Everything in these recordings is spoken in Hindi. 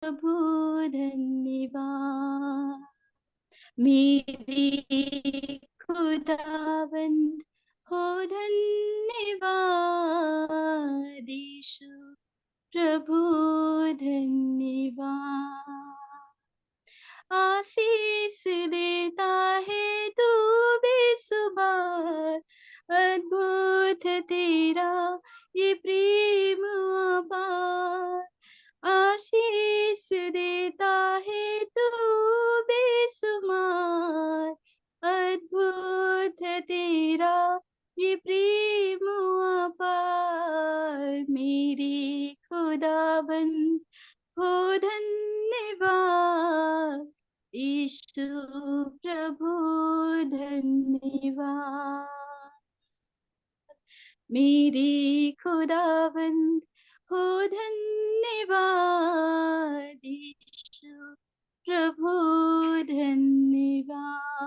प्रभु धन्यवाद। मेरे खुदावंद हो धन्यवाद। यीशु प्रभु धन्यवाद। आशीष देता है तू बेसुमार, अद्भुत तेरा ये प्रेम अपार। आशीष देता है तू बेसुमार, अद्भुत तेरा ये प्रेम अपार। मेरे खुदाबंद हो धन्यवाद। यीशु प्रभु धन्यवाद। मेरे खुदाबंद हो धन्यवाद। यीशु प्रभु धन्यवाद।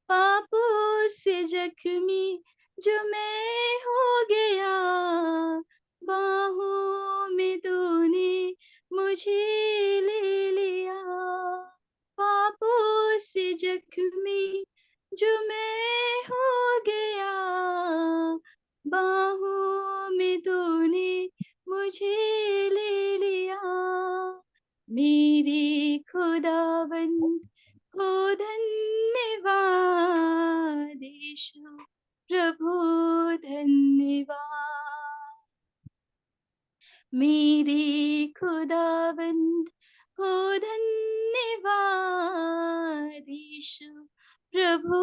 पापों से जख्मी जो मैं हो गया, बाहों में तूने मुझे ले लिया। पापों से जख्मी जो मैं हो गया, बाहों में तूने मुझे ले लिया। मेरे खुदाबंद हो धन्यवाद। यीशु प्रभु धन्यवाद। मेरे खुदाबंद हो धन्यवाद। यीशु प्रभु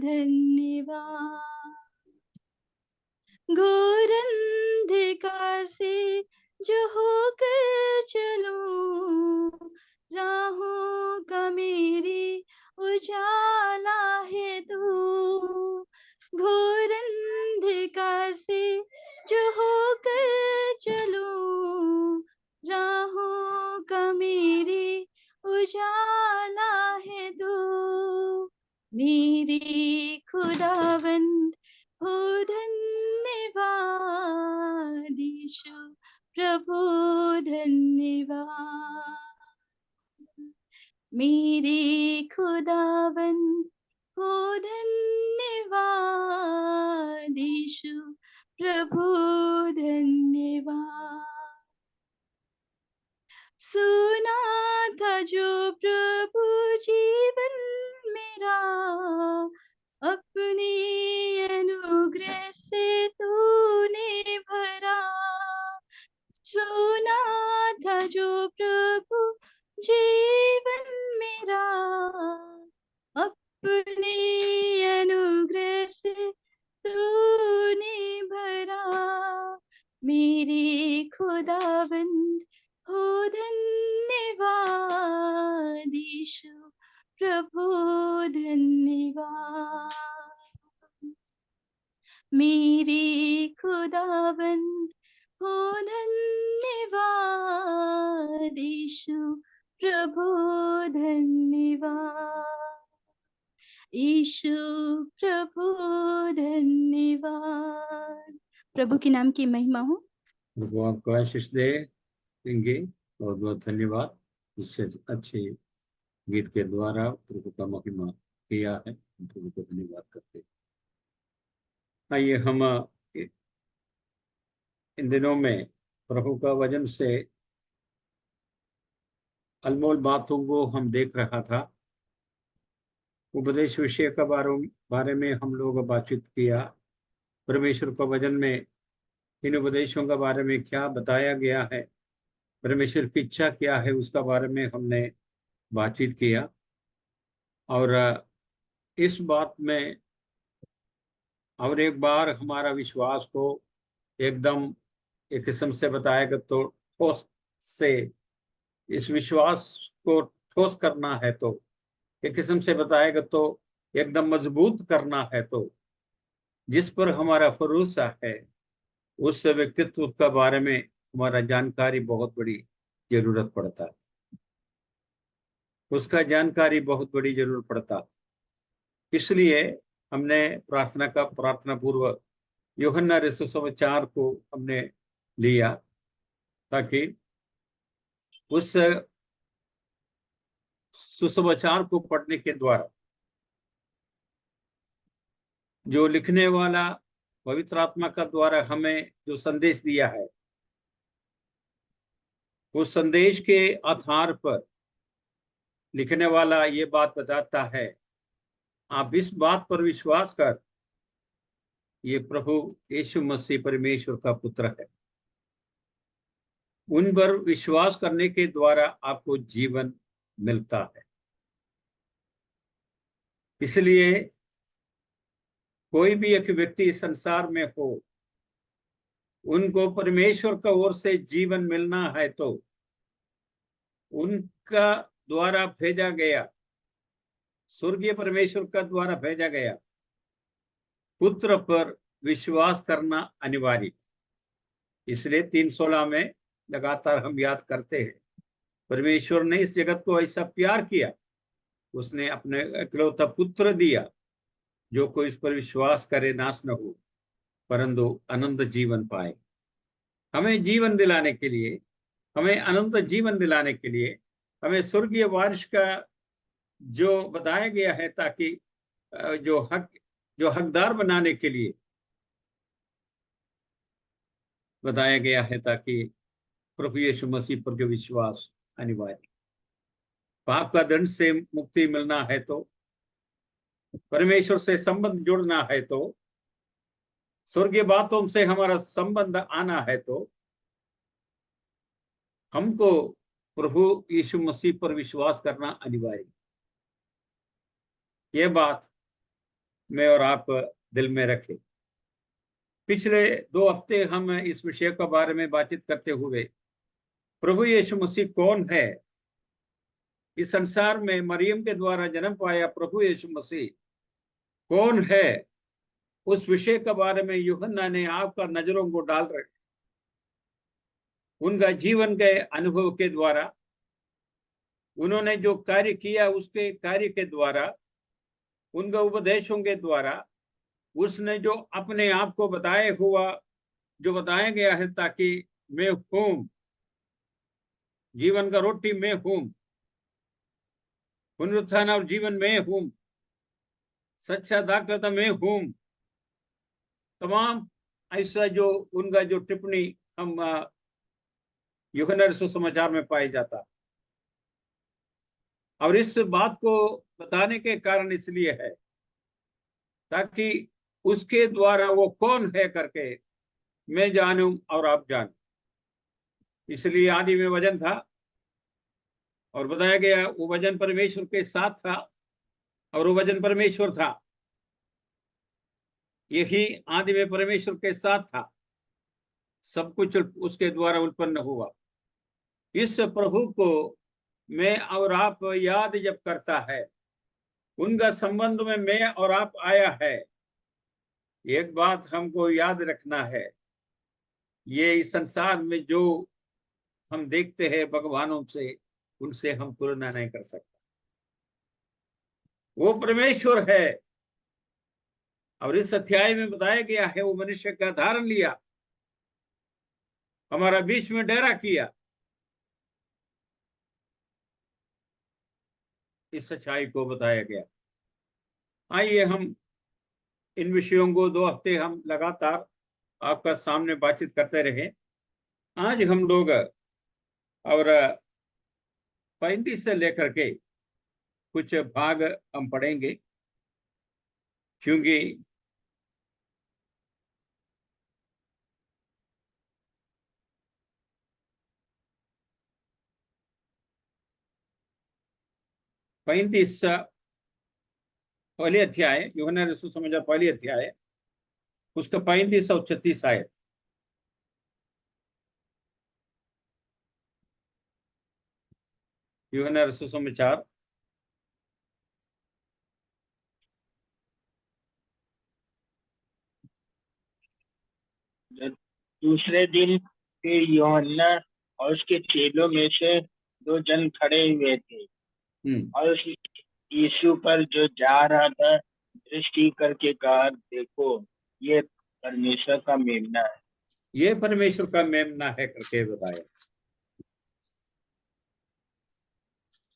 धन्यवाद। घोर अंधकार से जो होकर चलूं, राहों का मेरी उजाला है तू। घोर अंधकार से जो होकर चलूं, राहों का मेरी उजाला है तू। मेरी खुदाबंद हो धन्यवाद। यीशु प्रभु धन्यवाद। मेरे खुदाबंद हो धन्यवाद। यीशु प्रभु धन्यवाद। सुना था जो प्रभु जीवन मेरा, अपने अनुग्रह से तूने भरा। सुना था जो प्रभु जीवन मेरा, अपने अनुग्रह से तूने भरा। मेरे खुदाबंद हो धन्यवाद। यीशु प्रभु धन्यवाद। मेरे खुदाबंद हो धन्यवाद। यीशु प्रभु धन्यवाद। यीशु प्रभु धन्यवाद। प्रभु के नाम की महिमा हो। प्रभु आपको आशीष देंगे। बहुत बहुत धन्यवाद। इससे अच्छे गीत के द्वारा प्रभु का महिमा किया है, प्रभु को धन्यवाद करते हैं। आइए हम इन दिनों में प्रभु का वचन से अनमोल बातों को हम देख रहा था। उपदेश विषय का बारे में हम लोग बातचीत किया। परमेश्वर का वचन में इन उपदेशों के बारे में क्या बताया गया है, परमेश्वर की इच्छा क्या है, उसका बारे में हमने बातचीत किया। और इस बात में और एक बार हमारा विश्वास को एकदम एक किस्म से बताएगा तो ठोस से इस विश्वास को ठोस करना है, तो एक किस्म से बताएगा तो एकदम मजबूत करना है, तो जिस पर हमारा भरोसा है उस व्यक्तित्व का बारे में हमारा जानकारी बहुत बड़ी जरूरत पड़ता है। उसका जानकारी बहुत बड़ी जरूरत पड़ता है। इसलिए हमने प्रार्थना पूर्वक यूहन्ना 4 को हमने लिया, ताकि उस सुसमाचार को पढ़ने के द्वारा जो लिखने वाला पवित्र आत्मा का द्वारा हमें जो संदेश दिया है, उस संदेश के आधार पर लिखने वाला ये बात बताता है, आप इस बात पर विश्वास कर, ये प्रभु यीशु मसीह परमेश्वर का पुत्र है। उन पर विश्वास करने के द्वारा आपको जीवन मिलता है। इसलिए कोई भी एक व्यक्ति संसार में हो, उनको परमेश्वर का ओर से जीवन मिलना है तो उनका द्वारा भेजा गया, स्वर्गीय परमेश्वर का द्वारा भेजा गया पुत्र पर विश्वास करना अनिवार्य। इसलिए 3:16 में लगातार हम याद करते हैं, परमेश्वर ने इस जगत को ऐसा प्यार किया, उसने अपने इकलौता पुत्र दिया, जो कोई इस पर विश्वास करे नाश न हो परंतु अनंत जीवन पाए। हमें जीवन दिलाने के लिए, हमें अनंत जीवन दिलाने के लिए हमें स्वर्गीय वारिस का जो बताया गया है, ताकि जो हकदार बनाने के लिए बताया गया है, ताकि प्रभु यीशु मसीह पर जो विश्वास अनिवार्य। पाप का दंड से मुक्ति मिलना है तो, परमेश्वर से संबंध जुड़ना है तो, स्वर्गीय बातों से हमारा संबंध आना है तो हमको प्रभु यीशु मसीह पर विश्वास करना अनिवार्य। यह बात मैं और आप दिल में रखें। पिछले 2 हफ्ते हम इस विषय के बारे में बातचीत करते हुए, प्रभु यीशु मसीह कौन है, इस संसार में मरियम के द्वारा जन्म पाया प्रभु यीशु मसीह कौन है, उस विषय के बारे में यूहन्ना ने आपका नजरों को डाल रहे। उनका जीवन के अनुभव के द्वारा, उन्होंने जो कार्य किया उसके कार्य के द्वारा, उनका उपदेशों के द्वारा, उसने जो अपने आप को बताया हुआ, जो बताया गया है, ताकि मैं हूं, जीवन का रोटी मैं हूं, पुनरुत्थान और जीवन मैं हूं, सच्चा दाखलता मैं हूं। तमाम ऐसा जो उनका जो टिप्पणी हम यूहन्ना सुसमाचार में पाया जाता, और इस बात को बताने के कारण इसलिए है ताकि उसके द्वारा वो कौन है करके मैं जानूं और आप जानूं। इसलिए आदि में वचन था, और बताया गया वो वचन परमेश्वर के साथ था, और वो वचन परमेश्वर था। यही आदि में परमेश्वर के साथ था, सब कुछ उसके द्वारा उत्पन्न हुआ। इस प्रभु को मैं और आप याद जब करता है, उनका संबंध में मैं और आप आया है, एक बात हमको याद रखना है, ये इस संसार में जो हम देखते हैं भगवानों से, उनसे हम तुलना नहीं कर सकते। वो परमेश्वर है, और इस अध्याय में बताया गया है वो मनुष्य का धारण लिया, हमारा बीच में डेरा किया। इस सच्चाई को बताया गया। आइए हम इन विषयों को 2 हफ्ते हम लगातार आपका सामने बातचीत करते रहे। आज हम लोग और 35 से लेकर के कुछ भाग हम पढ़ेंगे, क्योंकि पैंतीस पहले अध्याय, यूहन्ना रसूल सुसमाचार पहले अध्याय, उसका 35 और 36 आयत। यूहन्ना रसूल सुसमाचार दूसरे दिन फिर यूहन्ना और उसके चेलों में से 2 जन खड़े हुए थे, और यीशु पर जो जा रहा था दृष्टि करके कहा, देखो ये परमेश्वर का मेमना है। ये परमेश्वर का मेमना है करके बताया।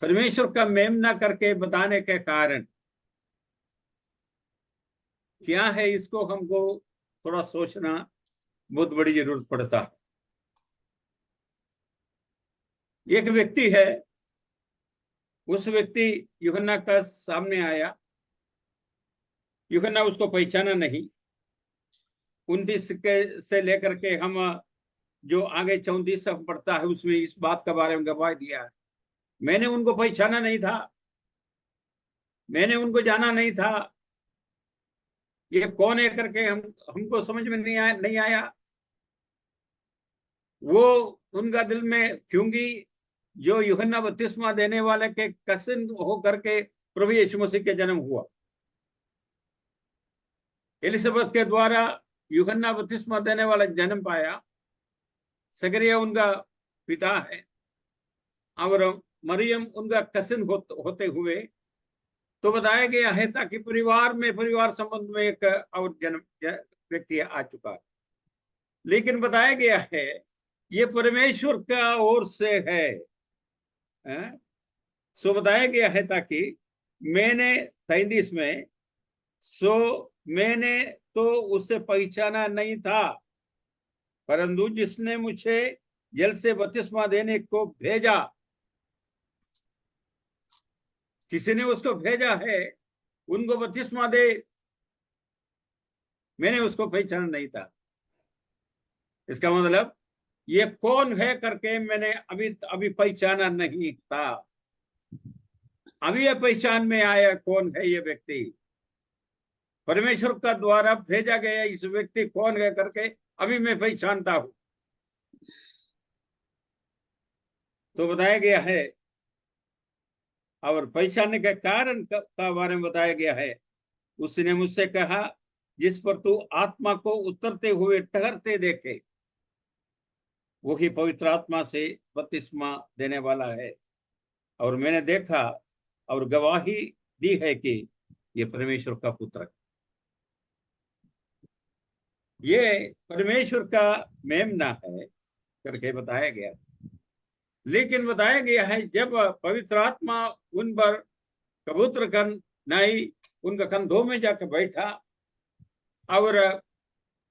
परमेश्वर का मेमना करके बताने के कारण क्या है, इसको हमको थोड़ा सोचना बहुत बड़ी जरूरत पड़ता है। एक व्यक्ति है, उस व्यक्ति यूहन्ना का सामने आया। यूहन्ना उसको पहचाना नहीं। 29 से लेकर के हम जो आगे 34 तक पढ़ता है उसमें इस बात के बारे में गवाही दिया है, मैंने उनको पहचाना नहीं था, मैंने उनको जाना नहीं था, ये कौन है करके हमको समझ में नहीं आया। वो उनका दिल में, क्योंकि जो यूहन्ना बपतिस्मा देने वाले के कसिन होकर के प्रभु यीशु मसीह के जन्म हुआ, एलिजाबेथ के द्वारा यूहन्ना बपतिस्मा देने वाला जन्म पाया। सकरिया उनका पिता है और मरियम उनका कसिन होते हुए तो बताया गया है, ताकि परिवार संबंध में एक और जन्म व्यक्ति आ चुका है। लेकिन बताया गया है ये परमेश्वर का ओर से है। सो बताया गया है, ताकि मैंने 33 में, सो मैंने तो उसे पहचाना नहीं था, परंतु जिसने मुझे जल से बपतिस्मा देने को भेजा, किसी ने उसको भेजा है उनको बपतिस्मा दे, मैंने उसको पहचाना नहीं था। इसका मतलब ये कौन है करके मैंने अभी पहचाना नहीं था। अभी ये पहचान में आया कौन है ये व्यक्ति, परमेश्वर का द्वारा भेजा गया इस व्यक्ति कौन है करके अभी मैं पहचानता हूं। तो बताया गया है, और पहचानने के कारण का बारे में बताया गया है। उसने मुझसे कहा, जिस पर तू आत्मा को उतरते हुए ठहरते देखे, वही पवित्र आत्मा से बपतिस्मा देने वाला है। और मैंने देखा और गवाही दी है कि ये परमेश्वर का पुत्र है। ये परमेश्वर का मेमना है करके बताया गया। लेकिन बताया गया है, जब पवित्र आत्मा उन पर कबूतर नाई उनका कंधों में जाकर बैठा और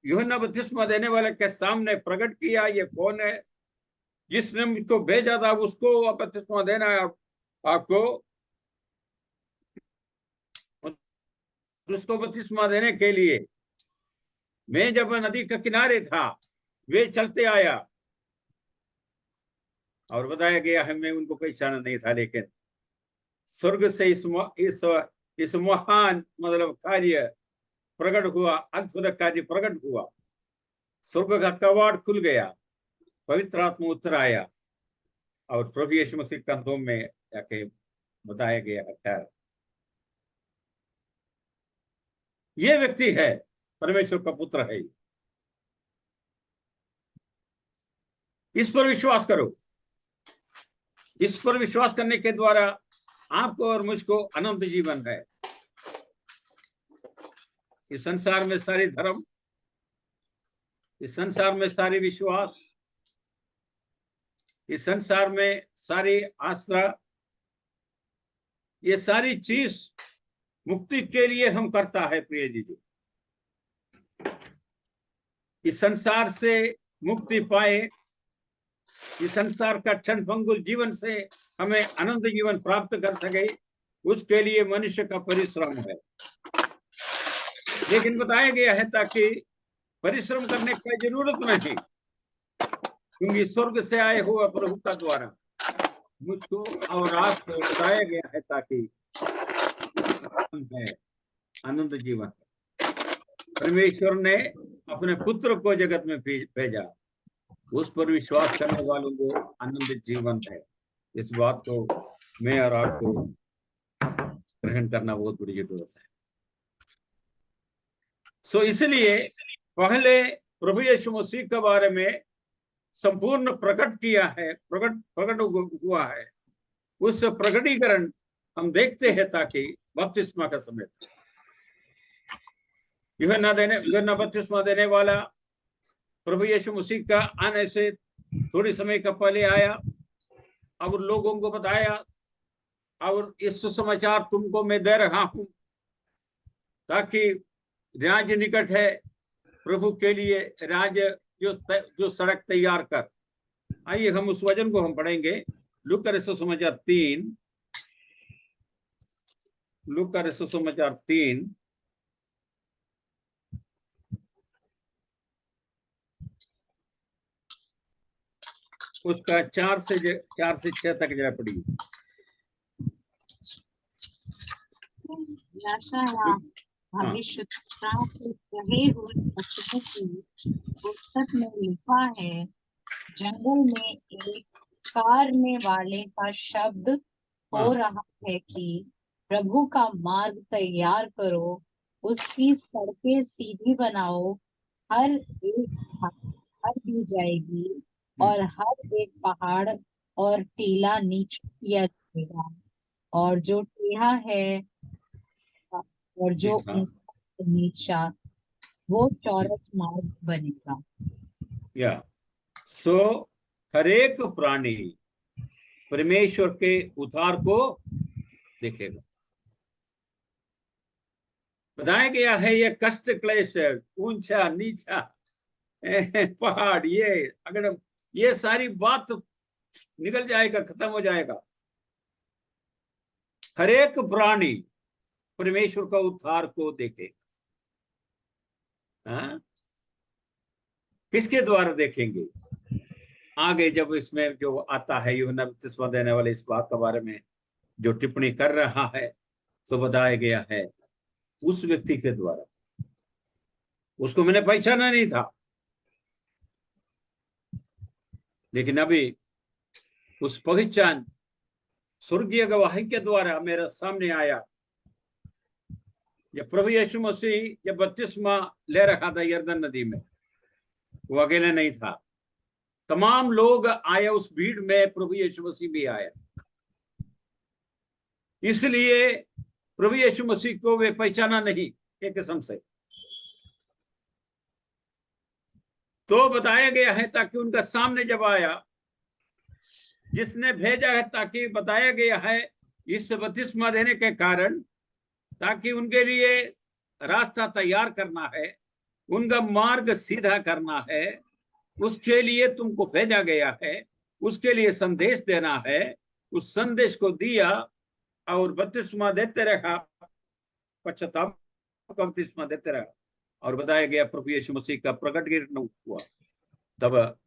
यूहन्ना बपतिस्मा देने वाले के सामने प्रकट किया, ये कौन है, जिसने मुझको भेजा था उसको बपतिस्मा देना है आपको, उसको बपतिस्मा देने के लिए मैं जब नदी के किनारे था वे चलते आया। और बताया गया है, मैं उनको पहचाना नहीं था, लेकिन स्वर्ग से इस महान मतलब कार्य प्रकट हुआ, अद्भुत कार्य प्रकट हुआ। स्वर्ग का कवाड़ खुल गया, पवित्र आत्मा उतर आया और प्रभु यीशु मसीह कंधों में जाके बताया गया है, ये व्यक्ति है, परमेश्वर का पुत्र है। इस पर विश्वास करो। इस पर विश्वास करने के द्वारा आपको और मुझको अनंत जीवन है। इस संसार में सारे धर्म, इस संसार में सारे विश्वास, इस संसार में सारी आस्था, ये सारी चीज मुक्ति के लिए हम करता है प्रिय जीजू। इस संसार से मुक्ति पाए, इस संसार का क्षणभंगुर जीवन से हमें अनंत जीवन प्राप्त कर सके, उसके लिए मनुष्य का परिश्रम है। लेकिन बताया गया है ताकि परिश्रम करने की जरूरत नहीं, क्योंकि स्वर्ग से आए हुए प्रभु का द्वारा मुझको और आपको बताया गया है ताकि आनंद जीवन। परमेश्वर ने अपने पुत्र को जगत में भेजा, उस पर विश्वास करने वालों को आनंदित जीवन है। इस बात को मैं और आपको ग्रहण करना बहुत बड़ी जरूरत है। सो इसलिए पहले प्रभु यीशु मसीह के बारे में संपूर्ण प्रकट किया है, प्रकट हुआ है। उस प्रकटीकरण हम देखते हैं ताकि बपतिस्मा का समय था। यूहन्ना बपतिस्मा देने वाला प्रभु यीशु मसीह का आने से थोड़ी समय का पहले आया और लोगों को बताया और इस सुसमाचार तुमको मैं दे रहा हूं ताकि राज्य निकट है, प्रभु के लिए राज्य जो सड़क तैयार कर। आइए हम उस वचन को हम पढ़ेंगे। लूका रसूल समाचार 3, लूका रसूल समाचार 3 उसका 4 से 6 तक जरा पढ़िए। भविष्यवक्ताओं के कहे हुए वचनों की पुस्तक में लिखा है, जंगल में एक कारने वाले का शब्द हो रहा है कि प्रभु का मार्ग तैयार करो, उसकी सड़कें सीधी बनाओ। हर एक हर दी जाएगी और हर एक पहाड़ और टीला नीचा किया जाएगा, और जो टेढ़ा है और जो नीचा वो चौरस मार्ग बनेगा। या सो हर एक प्राणी परमेश्वर के उद्धार को देखेगा। बताया गया है ये कष्ट क्लेश, ऊंचा नीचा, पहाड़, ये अगर ये सारी बात निकल जाएगा, खत्म हो जाएगा। हर एक प्राणी परमेश्वर का उद्धार को देखेगा। किसके द्वारा देखेंगे? आगे जब इसमें जो आता है यूहन्ना बपतिस्मा देने वाले इस बात के बारे में जो टिप्पणी कर रहा है, तो बताया गया है उस व्यक्ति के द्वारा। उसको मैंने पहचाना नहीं था, लेकिन अभी उस पहचान स्वर्गीय गवाही के द्वारा मेरे सामने आया। जब प्रभु यीशु मसीह जब बपतिस्मा ले रखा था यरदन नदी में, वो अकेले नहीं था, तमाम लोग आए उस भीड़ में, प्रभु यीशु मसीह भी आया। इसलिए प्रभु यीशु मसीह को वे पहचाना नहीं एक किस्म से। तो बताया गया है ताकि उनका सामने जब आया, जिसने भेजा है, ताकि बताया गया है इस बपतिस्मा देने के कारण, ताकि उनके लिए रास्ता तैयार करना है, उनका मार्ग सीधा करना है, उसके लिए तुमको भेजा गया है, उसके लिए संदेश देना है। उस संदेश को दिया और बपतिस्मा देते रहा, पश्चाताप का बपतिस्मा देते रहा। और बताया गया प्रभु यीशु मसीह का प्रकट गिरना हुआ, तब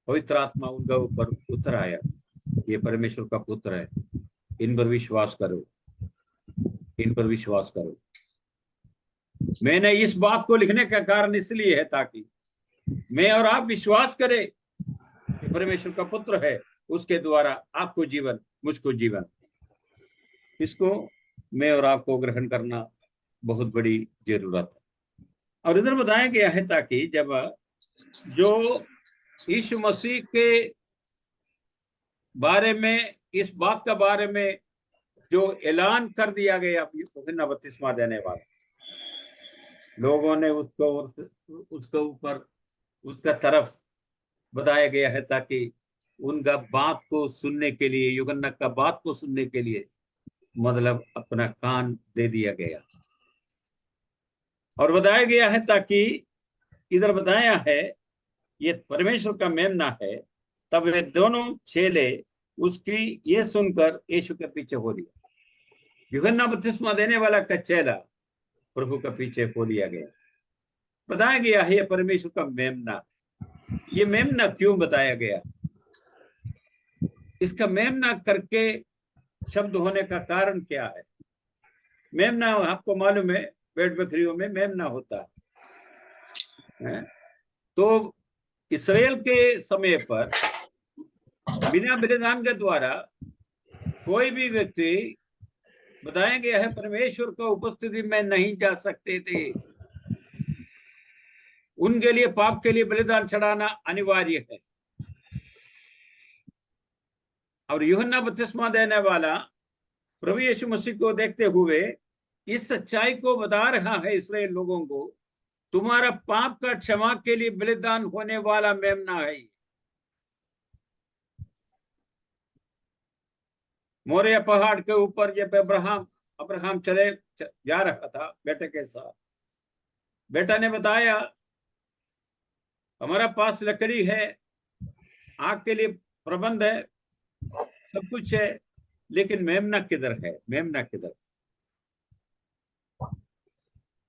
पवित्र आत्मा उनका ऊपर उतर आया। ये परमेश्वर का पुत्र है, इन पर विश्वास करो, इन पर विश्वास करो। मैंने इस बात को लिखने का कारण इसलिए है ताकि मैं और आप विश्वास करें कि परमेश्वर का पुत्र है, उसके द्वारा आपको जीवन, मुझको जीवन। इसको मैं और आपको ग्रहण करना बहुत बड़ी जरूरत है। और इधर बताया गया है ताकि जब जो यीशु मसीह के बारे में, इस बात का बारे में जो ऐलान कर दिया गया यूहन्ना बपतिस्मा देने वाला, लोगों ने उसको ऊपर उसका तरफ बताया गया है ताकि उनका बात को सुनने के लिए, यूहन्ना का बात को सुनने के लिए मतलब अपना कान दे दिया गया। और बताया गया है ताकि इधर बताया है ये परमेश्वर का मेमना है। तब वे दोनों चेले उसकी ये सुनकर यीशु के पीछे हो लिया। यूहन्ना बपतिस्मा देने वाला का चेला प्रभु के पीछे हो लिया गया। बताया गया है ये परमेश्वर का मेमना। ये मेमना क्यों बताया गया? इसका मेमना करके शब्द होने का कारण क्या है? मेमना आपको मालूम है, भेड़ बकरियों में मेमना होता है। तो इस्राएल के समय पर बिना बलिदान के द्वारा कोई भी व्यक्ति, बताया गया है, परमेश्वर की उपस्थिति में नहीं जा सकते थे। उनके लिए पाप के लिए बलिदान चढ़ाना अनिवार्य है। और यूहन्ना बपतिस्मा देने वाला प्रभु यीशु मसीह को देखते हुए इस सच्चाई को बता रहा है इस्राएल लोगों को, तुम्हारा पाप का क्षमा के लिए बलिदान होने वाला मेमना है। मोरिया पहाड़ के ऊपर जब अब्राहम जा रहा था बेटे के साथ, बेटा ने बताया हमारा पास लकड़ी है, आग के लिए प्रबंध है, सब कुछ है, लेकिन मेमना किधर है, मेमना किधर?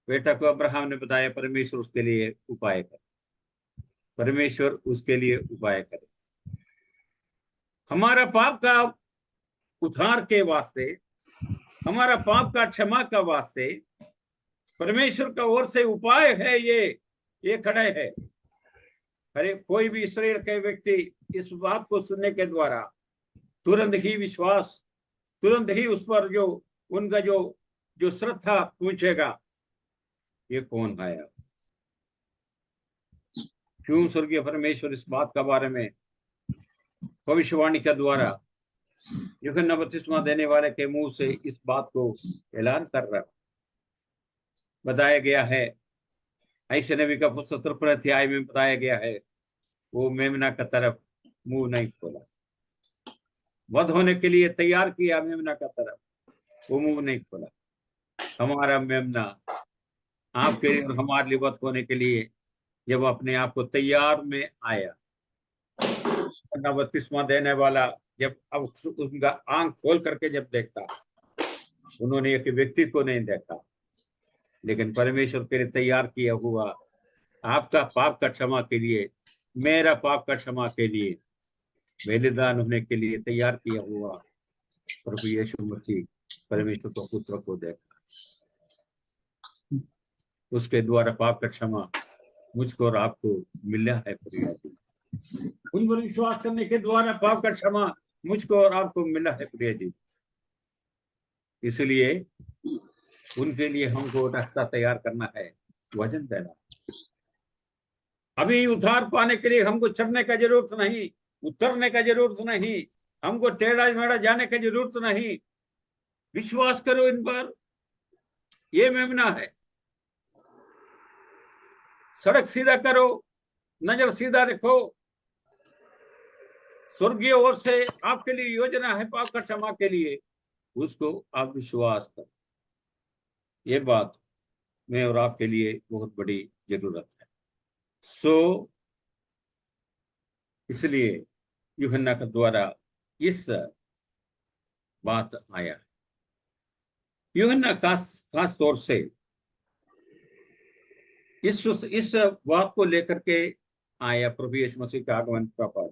बेटा को अब्राहम ने बताया परमेश्वर उसके लिए उपाय करे, परमेश्वर उसके लिए उपाय करे। हमारा पाप का उद्धार के वास्ते, हमारा पाप का क्षमा का वास्ते परमेश्वर का ओर से उपाय है, ये खड़े है। अरे कोई भी इस्राएल के व्यक्ति इस बात को सुनने के द्वारा तुरंत ही विश्वास, तुरंत ही उस पर जो उनका जो श्रद्धा पूछेगा, ये कौन आया? क्यों स्वर्गीय परमेश्वर इस बात का बारे में भविष्यवाणी के द्वारा यूहन्ना बपतिस्मा देने वाले के मुंह से इस बात को ऐलान कर रहा, बताया गया है। ऐसे नबी का पुस्तक 53 अध्याय में बताया गया है, वो मेमना का तरफ मुंह नहीं खोला, वध होने के लिए तैयार किया मेमना का तरफ, वो मुंह नहीं खोला। हमारा मेमना आपके लिए और हमारे लिए वध होने के लिए जब अपने आप को तैयार में आया, बपतिस्मा देने वाला जब अब उनका आंख खोल करके जब देखता, उन्होंने एक व्यक्ति को नहीं देखा, लेकिन परमेश्वर के लिए तैयार किया हुआ, आपका पाप का क्षमा के लिए, मेरा पाप का क्षमा के लिए, बलिदान होने के लिए तैयार किया हुआ प्रभु यीशु मसीह परमेश्वर को पुत्र को देखा, उसके द्वारा पाप का क्षमा मुझको और आपको मिला है। प्रिय जी, उन पर विश्वास करने के द्वारा पाप का क्षमा मुझको और आपको मिला है। प्रिय जी, इसलिए उनके लिए हमको रास्ता तैयार करना है, वचन देना। अभी उद्धार पाने के लिए हमको चढ़ने का जरूरत नहीं, उतरने का जरूरत नहीं, हमको टेढ़ा मेढ़ा जाने की जरूरत नहीं। विश्वास करो इन पर, ये मेमना है। सड़क सीधा करो, नजर सीधा रखो, स्वर्गीय ओर से आपके लिए योजना है पाप का क्षमा के लिए, उसको आप विश्वास करो। ये बात मैं और आपके लिए बहुत बड़ी जरूरत है। इसलिए यूहन्ना के द्वारा इस बात आया। यूहन्ना खास तौर से इस बात को लेकर के आया, प्रभु यीशु मसीह का आगमन का पाठ,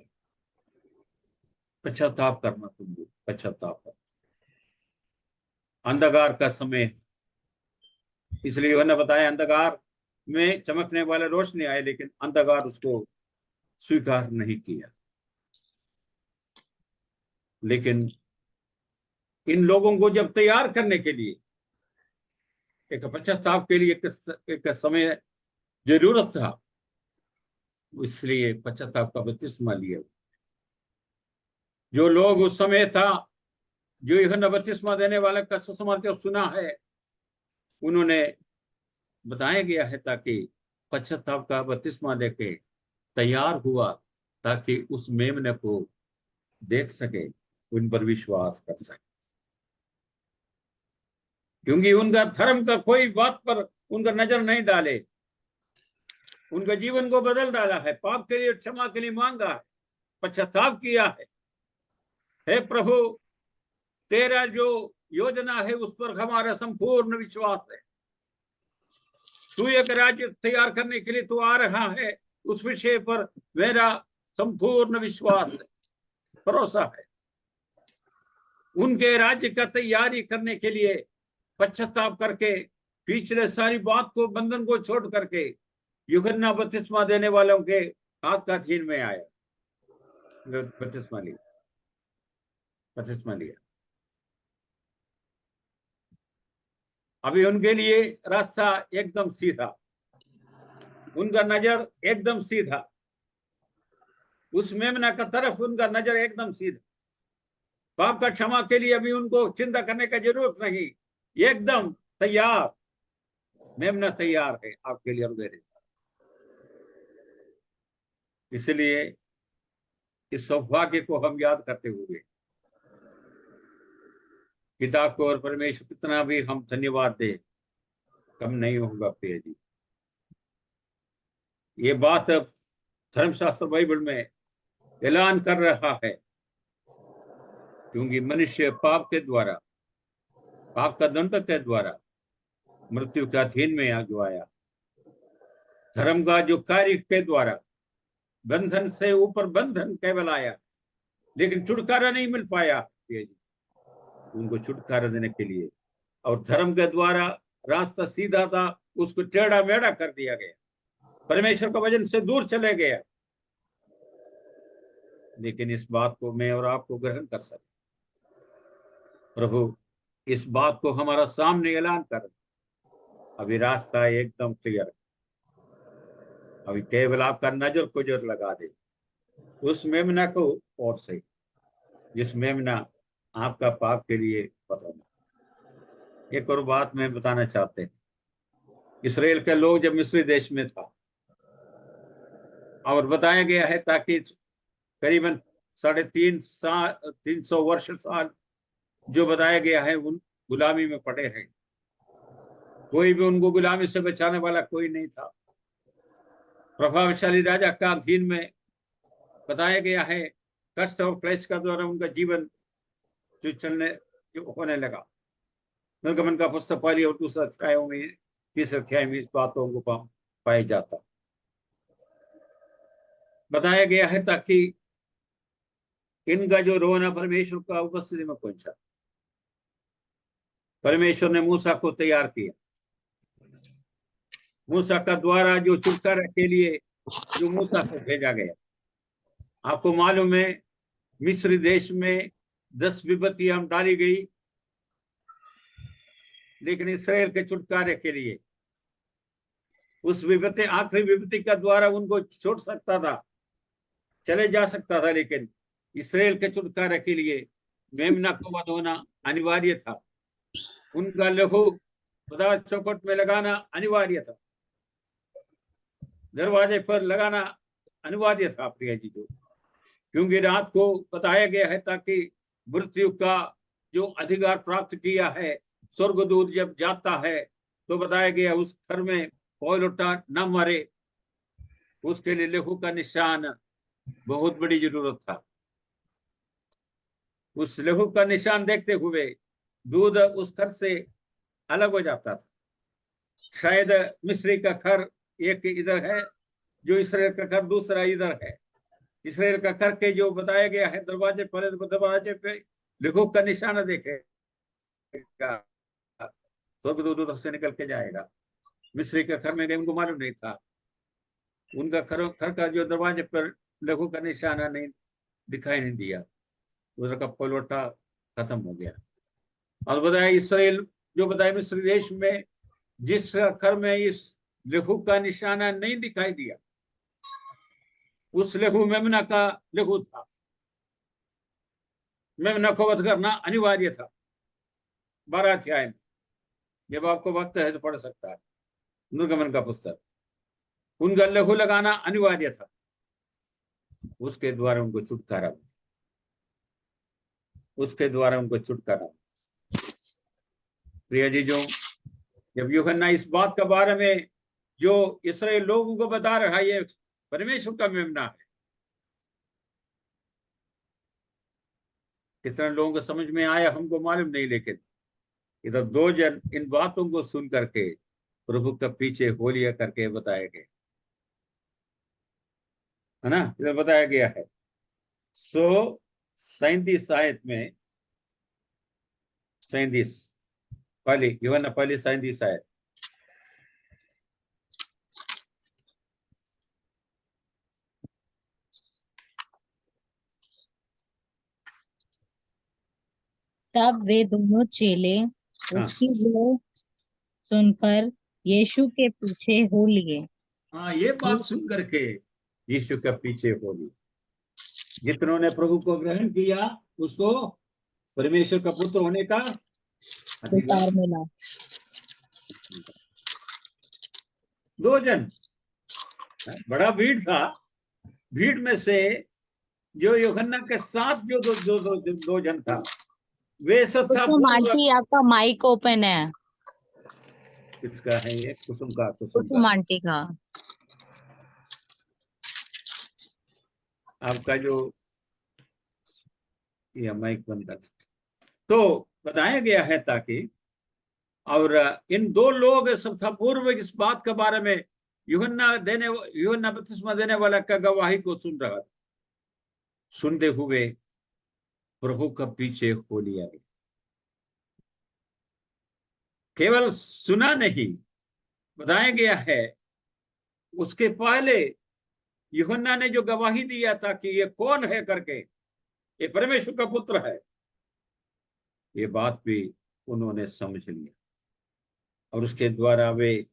पश्चाताप करना, तुम लोग पश्चाताप करना, अंधकार का समय। इसलिए यूहन्ना बताया अंधकार में चमकने वाले रोशनी आए, लेकिन अंधकार उसको स्वीकार नहीं किया। लेकिन इन लोगों को जब तैयार करने के लिए, एक पश्चाताप के लिए एक समय जरूरत था, इसलिए पश्चाताप का बपतिस्मा लिया। जो लोग उस समय था, जो यूहन्ना बपतिस्मा देने वाले का सुसमाचार सुना है, उन्होंने बताया गया है ताकि पश्चाताप का बपतिस्मा देके तैयार हुआ, ताकि उस मेमने को देख सके, उन पर विश्वास कर सके। क्योंकि उनका धर्म का कोई बात पर उनका नजर नहीं डाले, उनका जीवन को बदल डाला है, पाप के लिए क्षमा के लिए मांगा है, पश्चाताप किया है। हे प्रभु, तेरा जो योजना है उस पर हमारा संपूर्ण विश्वास है। तू एक राज्य तैयार करने के लिए तू आ रहा है, उस विषय पर मेरा संपूर्ण विश्वास है, भरोसा है। उनके राज्य का तैयारी करने के लिए पश्चाताप करके, पिछले सारी बात को, बंधन को छोड़ करके यूहन्ना बपतिस्मा देने वालों के हाथ का अधीन में आया, बपतिस्मा लिया। अभी उनके लिए रास्ता एकदम सीधा, उनका नजर एकदम सीधा, उस मेमना का तरफ उनका नजर एकदम सीधा। पाप का क्षमा के लिए अभी उनको चिंता करने का जरूरत नहीं, एकदम तैयार। मेमना तैयार है आपके लिए और मेरे। इसलिए इस सौभाग्य को हम याद करते हुए पिता को और परमेश्वर कितना भी हम धन्यवाद दे कम नहीं होगा प्रिय जी। ये बात अब धर्मशास्त्र बाइबल में ऐलान कर रहा है, क्योंकि मनुष्य पाप के द्वारा, पाप का दंड के द्वारा मृत्यु के अधीन में आया। धर्म का जो कार्य के द्वारा बंधन से ऊपर बंधन केवल आया, लेकिन छुटकारा नहीं मिल पाया प्रिय जी। उनको छुटकारा देने के लिए और धर्म के द्वारा रास्ता सीधा था, उसको टेढ़ा मेढ़ा कर दिया गया, परमेश्वर का वचन से दूर चले गया। लेकिन इस बात को मैं और आपको ग्रहण कर सके, प्रभु इस बात को हमारा सामने ऐलान कर, अभी रास्ता एकदम क्लियर है। अभी केवल आपका नजर को जोर लगा दे उस मेमना को और से, जिस मेमना आपका पाप के लिए बताना। एक और बात मैं बताना चाहते हैं, इस्राएल के लोग जब मिस्री देश में था और बताया गया है ताकि करीबन 350 वर्ष साल जो बताया गया है उन गुलामी में पड़े हैं, कोई भी उनको गुलामी से बचाने वाला कोई नहीं था। प्रभावशाली राजा का अधीन में बताया गया है, कष्ट और क्लेश का द्वारा उनका जीवन जो चलने होने लगा। निर्गमन का पुस्तक पहली और दूसरा अध्यायों में, तीसरे अध्याय में इस बातों को पाया जाता, बताया गया है ताकि इनका जो रोना परमेश्वर का उपस्थिति में पहुंचा। परमेश्वर ने मूसा को तैयार किया, मूसा का द्वारा जो छुटकारा के लिए जो मूसा को भेजा गया। आपको मालूम है मिस्र देश में 10 विपत्तियां डाली गई, लेकिन इस्राएल के छुटकारे के लिए उस विपत्ति, आखिरी विपत्ति का द्वारा उनको छोड़ सकता था, चले जा सकता था, लेकिन इस्राएल के छुटकारे के लिए मेमना को वध होना अनिवार्य था। उनका लहू खुदा चौखट में लगाना अनिवार्य था, दरवाजे पर लगाना अनिवार्य था प्रिय जी। क्योंकि रात को बताया गया है ताकि मृत्यु का जो अधिकार प्राप्त किया है, स्वर्गदूत जब जाता है तो बताया गया उस घर में कोई लुटा न मरे, उसके लिए लहू का निशान बहुत बड़ी जरूरत था। उस लहू का निशान देखते हुए दूध उस घर से अलग हो जाता था। शायद मिस्री का घर एक इधर है, जो इस्राएल का घर दूसरा इधर है। इस्राएल का घर के जो बताया गया है दरवाजे पर, दरवाजे पे लहू का निशान देखेगा, स्वर्गदूत उधर से निकल के जाएगा। मिस्री के घर में गए, उनको मालूम नहीं था, उनका घर का जो दरवाजे पर लहू का निशाना नहीं दिखाई नहीं दिया, उधर का पलवटा खत्म हो गया। और बताया इस्राएल जो बताया मिस्र देश में जिस घर में इस लहू का निशाना नहीं दिखाई दिया, उस लहू मेमना का लहू था। मेमना को वध करना अनिवार्य था। 12 अध्याय में, जब आपको वक्त है तो पढ़ सकता है निर्गमन का पुस्तक। उनका लहू लगाना अनिवार्य था, उसके द्वारा उनको छुटकारा, उसके द्वारा उनको छुटकारा। प्रिय जी, जो जब यूहन्ना इस बात के बारे में जो इस्राएल लोगों को बता रहा है, ये परमेश्वर का मेमना है, कितना लोगों को समझ में आया हमको मालूम नहीं, लेकिन इधर 2 जन इन बातों को सुन करके प्रभु का पीछे हो लिया करके बताया गया है ना। इधर बताया गया है 137 आयत में, 37 पहली यूहन्ना पहली 37 आयत। तब वे दोनों चेले उसकी वो सुनकर यीशु के पीछे हो लिए। हाँ, ये बात सुन करके यीशु के पीछे हो लिए। जितनों ने प्रभु को ग्रहण किया उसको परमेश्वर का पुत्र होने का अधिकार मिला। 2 जन, बड़ा भीड़ था, भीड़ में से जो यूहन्ना के साथ जो दो जन था, वे सब था कुसुम पूर्व। आंटी, आपका माइक ओपन है। किसका है ये? कुसुम का? कुसुम कुसुम का आंटी का। आपका जो ये माइक बंद कर। तो बताया गया है ताकि, और इन दो लोग सब था पूर्व इस बात के बारे में यूहन्ना बपतिस्मा देने वाला का गवाही को सुन रहा था। सुनते हुए प्रभु का पीछे हो लिया गया। केवल सुना नहीं, बताया गया है उसके पहले यूहन्ना ने जो गवाही दिया था कि ये कौन है करके, ये परमेश्वर का पुत्र है, ये बात भी उन्होंने समझ लिया और उसके द्वारा वे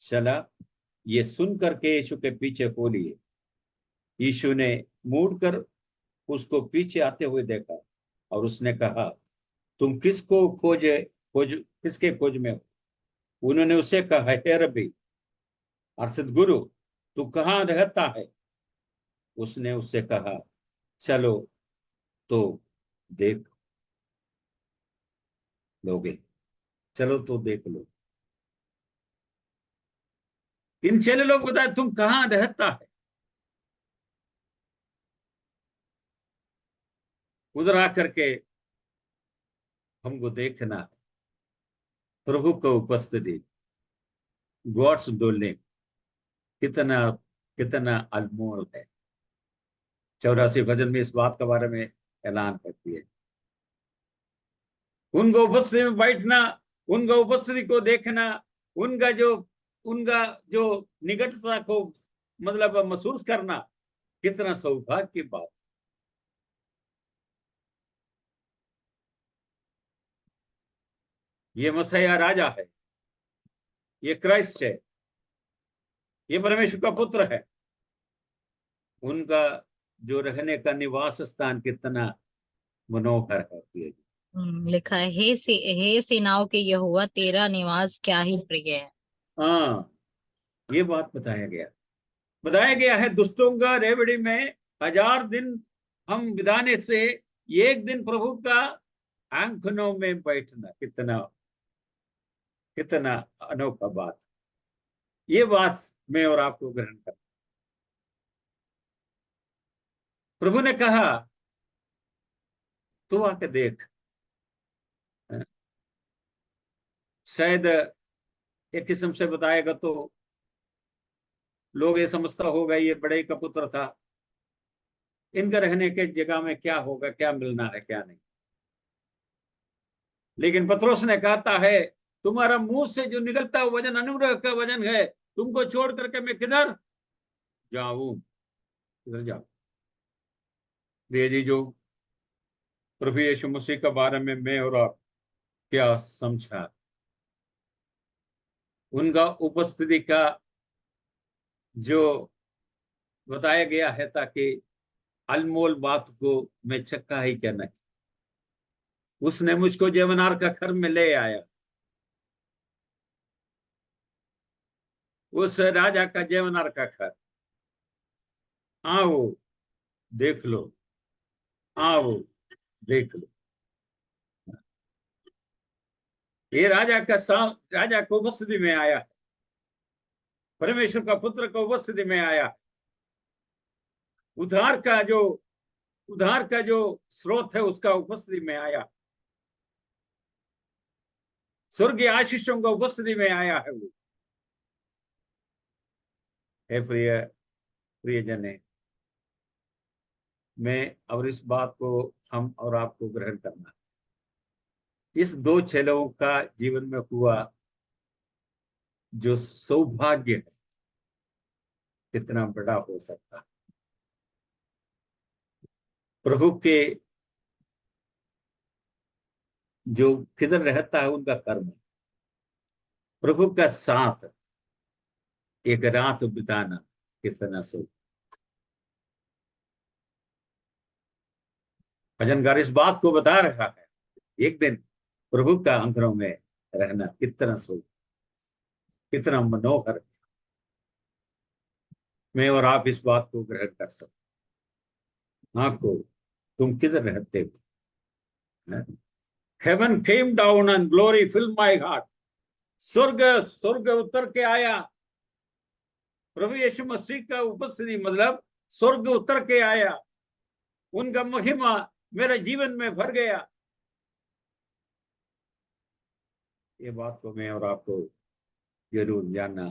चला। ये सुन करके यीशु के पीछे हो लिए। यीशु ने मुड़कर उसको पीछे आते हुए देखा और उसने कहा, तुम किसको किसके खोज में हो? उन्होंने उससे कहा, हे रब्बी, अर्थात गुरु, तू कहाँ रहता है? उसने उससे कहा, चलो तो देख लोगे, चलो तो देख लो। इन 6 लोग बताए, तुम कहाँ रहता है? उधर आकर के हमको देखना है। प्रभु को उपस्थिति, गॉड्स डोलिंग कितना कितना अनमोल है। 84 भजन में इस बात के बारे में ऐलान करती है। उनको उपस्थिति में बैठना, उनका उपस्थिति को देखना, उनका जो निकटता को मतलब महसूस करना, कितना सौभाग्य की बात। ये मसीहा राजा है, ये क्राइस्ट है, ये परमेश्वर का पुत्र है। उनका जो रहने का निवास स्थान कितना मनोहर है। लिखा है, हे सेनाओं के यहोवा, तेरा निवास क्या ही प्रिय है। हाँ, ये बात बताया गया है दुष्टों का रेवड़ी में 1000 दिन हम बिताने से एक दिन प्रभु का आंखनों में बैठना कितना कितना अनोखा बात। ये बात मैं और आपको ग्रहण कर। प्रभु ने कहा, तू आके देख। शायद एक किस्म से बताएगा तो लोग ये समझता होगा ये बड़े का पुत्र था, इनका रहने के जगह में क्या होगा, क्या मिलना है, क्या नहीं। लेकिन पत्रोस ने कहता है, तुम्हारा मुंह से जो निकलता है वजन अनुग्रह का वजन है, तुमको छोड़ करके मैं किधर जाऊं? किधर जाऊं? प्रिय जी, जो प्रभु यीशु मसीह के बारे में मैं और आप क्या समझा, उनका उपस्थिति का जो बताया गया है, ताकि अनमोल बात को मैं चक्का ही क्या नहीं। उसने मुझको जेवनार का घर में ले आया, उस राजा का जेवनार का घर। आओ देख लो, आओ देख लो। ये राजा को उपस्थिति में आया, परमेश्वर का पुत्र को उपस्थिति में आया। उद्धार का जो स्रोत है उसका उपस्थिति में आया, स्वर्गीय आशीषों का उपस्थिति में आया है वो। हे प्रियजन, मैं और इस बात को हम और आपको ग्रहण करना। इस 2 चेलों का जीवन में हुआ जो सौभाग्य है, कितना बड़ा हो सकता है। प्रभु के जो किधर रहता है उनका कर्म, प्रभु का साथ एक रात बिताना कितना सौ। भजनकार इस बात को बता रहा है, एक दिन प्रभु का आंगनों में रहना कितना सौ, कितना मनोहर। मैं और आप इस बात को ग्रहण कर सकते। हाँ को तुम किधर रहते हो? Heaven came down and glory filled my heart. स्वर्ग उतर के आया। प्रभु यीशु मसीह का उपस्थिति मतलब स्वर्ग उतर के आया, उनका महिमा मेरे जीवन में भर गया। ये बात को मैं और आपको जरूर जानना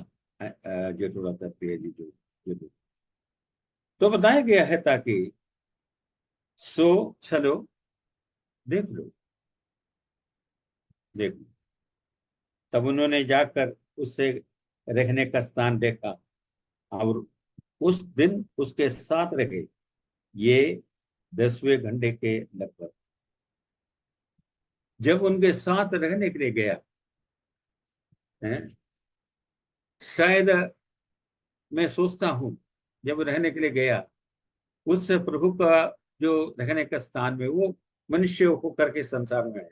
जरूरत है प्रिय जी, जरूर। तो बताया गया है ताकि चलो देख लो। तब उन्होंने जाकर उससे रहने का स्थान देखा और उस दिन उसके साथ रहे। ये 10वें घंटे के लगभग जब उनके साथ रहने के लिए गया है, शायद मैं सोचता हूं जब रहने के लिए गया, उस प्रभु का जो रहने का स्थान में वो मनुष्य होकर के संसार में है,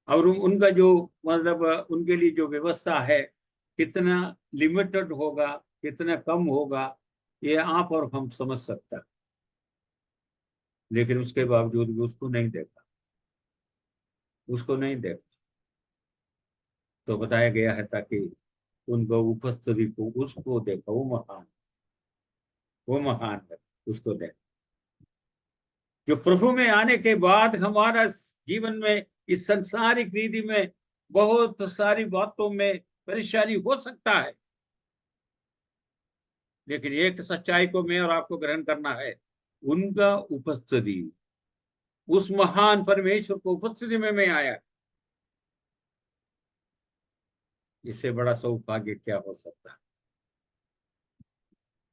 और उनका जो मतलब उनके लिए जो व्यवस्था है कितना लिमिटेड होगा, कितना कम होगा, ये आप और हम समझ सकता। लेकिन उसके बावजूद भी उसको नहीं देखा। तो बताया गया है ताकि उनको उपस्थिति को उसको देखा। वो महान है, उसको देखा। जो प्रभु में आने के बाद हमारा जीवन में इस संसारिक रीति में बहुत सारी बातों में परेशानी हो सकता है, लेकिन एक सच्चाई को मैं और आपको ग्रहण करना है, उनका उपस्थिति, उस महान परमेश्वर को उपस्थिति में मैं आया। इससे बड़ा सौभाग्य क्या हो सकता है।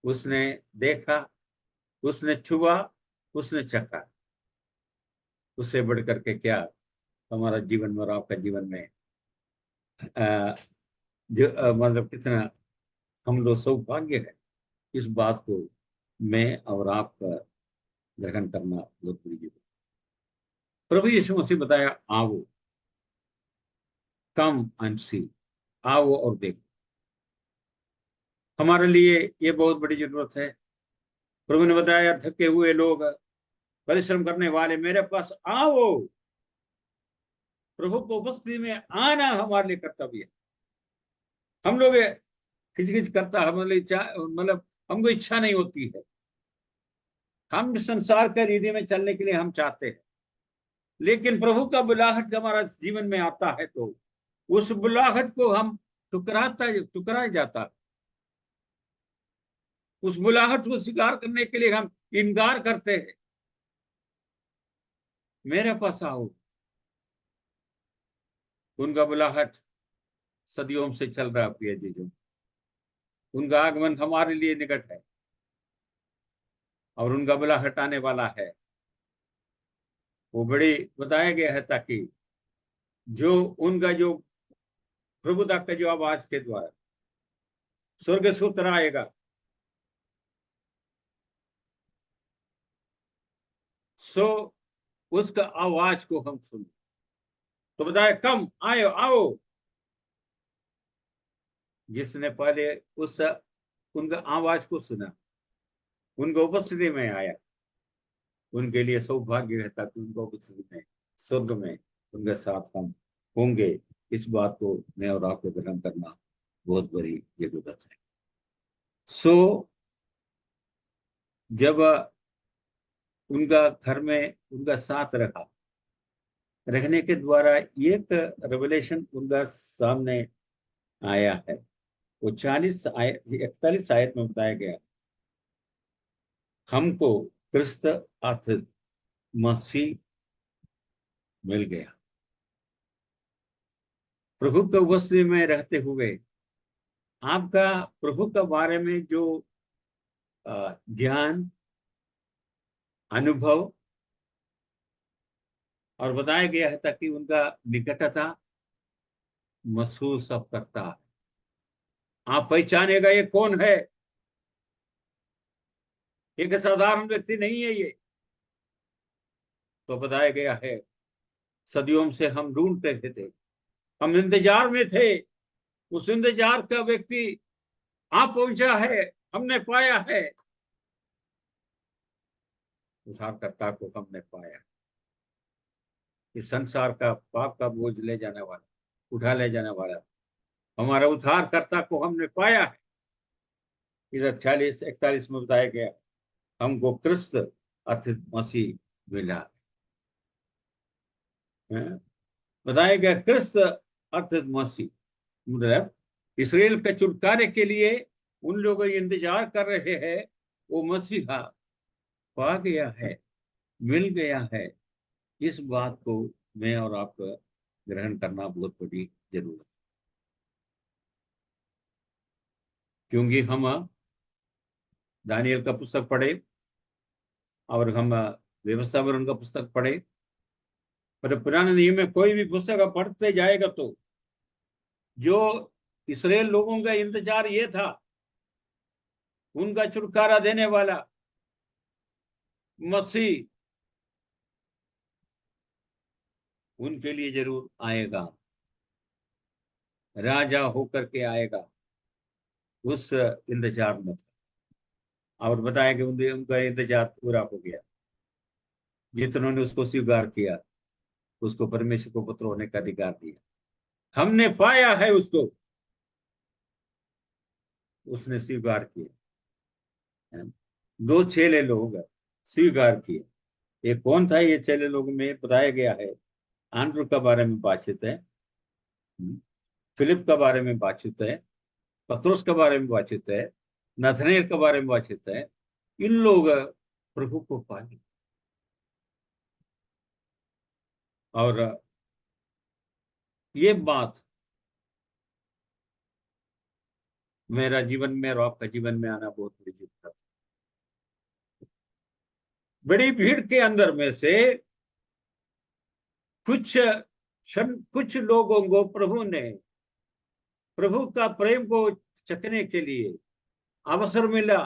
उसने देखा, उसने छुआ, उसने चखा। उससे बढ़ करके क्या हमारा जीवन में और आपका जीवन में मतलब कितना हम लोग सौभाग्य है। इस बात को मैं और आपका ग्रहण करना बहुत बड़ी जरूरत। प्रभु यीशु मसीह बताया, आओ, कम एंड सी, आओ और देखो। हमारे लिए ये बहुत बड़ी जरूरत है। प्रभु ने बताया, थके हुए लोग, परिश्रम करने वाले, मेरे पास आओ। प्रभु को उपस्थिति में आना हमारे लिए कर्तव्य है। हम लोग खिचखिच करता है, मतलब हमको इच्छा नहीं होती है। हम संसार के रीति में चलने के लिए हम चाहते हैं, लेकिन प्रभु का बुलाहट हमारा जीवन में आता है तो उस बुलाहट को हम ठुकराया जाता। उस बुलाहट को स्वीकार करने के लिए हम इनकार करते हैं। मेरे पास आओ। उनका बुलाहट सदियों से चल रहा प्रिय जी। जो उनका आगमन हमारे लिए निकट है और उनका बुलाहट आने वाला है। वो बड़ी बताया गया है ताकि जो उनका जो प्रभुता का जो आवाज के द्वारा स्वर्ग से उतर आएगा, उसका आवाज को हम सुन। तो बताया, कम आयो, आओ। जिसने पहले उनका आवाज को सुना, उनके उपस्थिति में आया, उनके लिए सौभाग्य है ताकि उनका उपस्थिति में स्वर्ग में उनके साथ हम होंगे। इस बात को मैं और आपको ग्रहण करना बहुत बड़ी जरूरत है। जब उनका घर में उनका साथ रहने के द्वारा एक रेवलेशन उनका सामने आया है। वो 41 आयत में बताया गया, हमको क्रिस्त अर्थात मसीह मिल गया। प्रभु के उपस्थिति में रहते हुए आपका प्रभु के बारे में जो ज्ञान, अनुभव और बताया गया है ताकि उनका निकटता महसूस अब करता है। आप पहचानेगा ये कौन है। एक साधारण व्यक्ति नहीं है ये। तो बताया गया है, सदियों से हम ढूंढ रहे थे, हम इंतजार में थे। उस इंतजार का व्यक्ति आप पहुंचा है, हमने पाया है। उद्धारकर्ता को हमने पाया। इस संसार का पाप का बोझ ले जाने वाला, उठा ले जाने वाला हमारा उद्धारकर्ता को हमने पाया है। इधर 40-41 में बताया गया, हमको क्रिस्त अर्थात मसीह मिला है। बताया गया क्रिस्त अर्थात मसीह, मतलब इसराइल के छुटकारे के लिए उन लोग इंतजार कर रहे हैं, वो मसीहा पा गया है, मिल गया है। इस बात को मैं और आप ग्रहण करना बहुत बड़ी जरूरत है, क्योंकि हम दानियल का पुस्तक पढ़े और हम व्यवस्था वर्ण का पुस्तक पढ़े, पर पुराने नियम में कोई भी पुस्तक आप पढ़ते जाएगा तो जो इसराइल लोगों का इंतजार ये था, उनका छुटकारा देने वाला मसीह उनके लिए जरूर आएगा, राजा होकर के आएगा, उस इंतजार में था। और बताया कि उनका इंतजार पूरा हो गया। जितनों ने उसको स्वीकार किया, उसको परमेश्वर को पुत्र होने का अधिकार दिया। हमने पाया है उसको, उसने स्वीकार किया। 2 चेले लोग स्वीकार किए। ये कौन था? ये चेले लोग में बताया गया है, आंद्रू का बारे में बातचीत है, फिलिप का बारे में बातचीत है, पत्रोस के बारे में बातचीत है, नथनेल के बारे में बातचीत है। इन लोग प्रभु को पा लिए और ये बात मेरा जीवन में और आपका जीवन में आना बहुत बड़ी जरूरत है। बड़ी भीड़ के अंदर में से कुछ लोगों को प्रभु ने प्रभु का प्रेम को चखने के लिए अवसर मिला।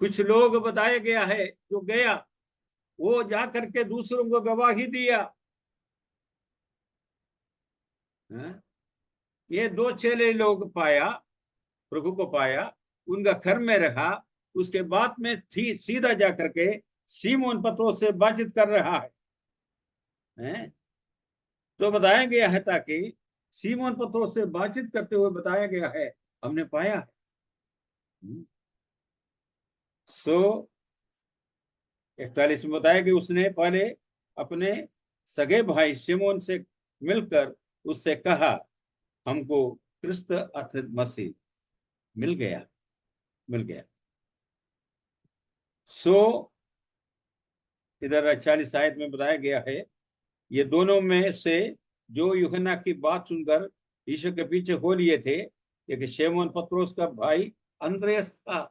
कुछ लोग बताया गया है जो गया, वो जाकर के दूसरों को गवाही दिया। ये 2 चेले लोग पाया, प्रभु को पाया, उनका घर में रहा। उसके बाद में सीधा जाकर के सीमोन पत्रोस से बातचीत कर रहा है। तो बताया गया है, ताकि सीमोन पत्रोस से बातचीत करते हुए बताया गया है, हमने पाया है। 41 में बताया कि उसने पहले अपने सगे भाई शिमोन से मिलकर उससे कहा, हमको क्रिस्त अर्थात मसीह मिल गया। इधर 40 आयत में बताया गया है, ये दोनों में से जो यूहन्ना की बात सुनकर यीशु के पीछे हो लिए थे, एक शिमोन पत्रोस का भाई अंद्रयास था।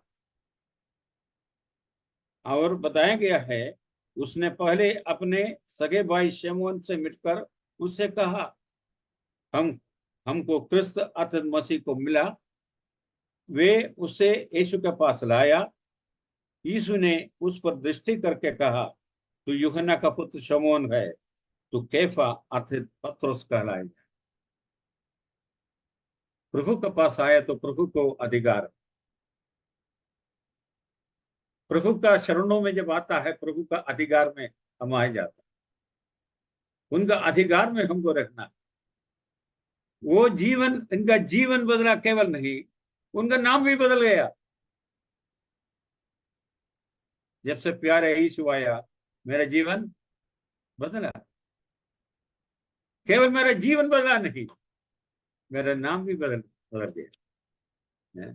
और बताया गया है, उसने पहले अपने सगे भाई शिमोन से मिलकर उससे कहा, हमको क्रिस्त अर्थात मसीह को मिला। वे उसे यीशु के पास लाया। यीशु ने उस पर दृष्टि करके कहा, तू यूहन्ना का पुत्र शमौन है, तू कैफा अर्थात पत्रोस कहलाएगा। प्रभु के पास आया तो प्रभु को अधिकार, प्रभु का शरणों में जब आता है, प्रभु का अधिकार में हम आ जाते हैं। उनका अधिकार में हमको रखना। वो जीवन, इनका जीवन बदला केवल नहीं, उनका नाम भी बदल गया। जब से प्यारे यीशु आया, मेरा जीवन बदला। केवल मेरा जीवन बदला नहीं, मेरा नाम भी बदल गया।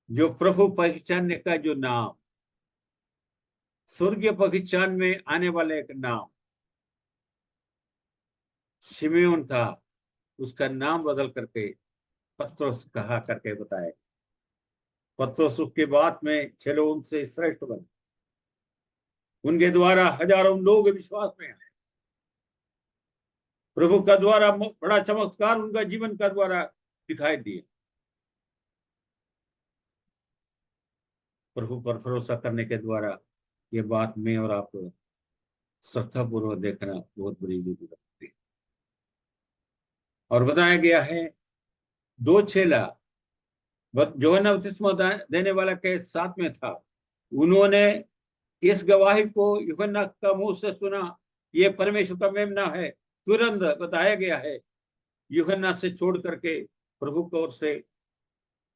जो प्रभु पहचानने का जो नाम, स्वर्गीय पहचान में आने वाला एक नाम शिमयोन था, उसका नाम बदल करके पत्रोस कहा करके बताया। पत्रोस उसके बाद में चलो उनसे श्रेष्ठ बने। उनके द्वारा हजारों लोग विश्वास में आए। प्रभु का द्वारा बड़ा चमत्कार उनका जीवन का द्वारा दिखाई दिया। प्रभु पर भरोसा करने के द्वारा ये बात में और आप श्रद्धापूर्वक देखना बहुत बड़ी जरूरत है। और बताया गया है, 2 चेला यूहन्ना बपतिस्मा देने वाला के साथ में था। उन्होंने इस गवाही को यूहन्ना का मुंह से सुना, ये परमेश्वर का मेमना है, तुरंत बताया गया है। यूहन्ना से छोड़ करके प्रभु की ओर से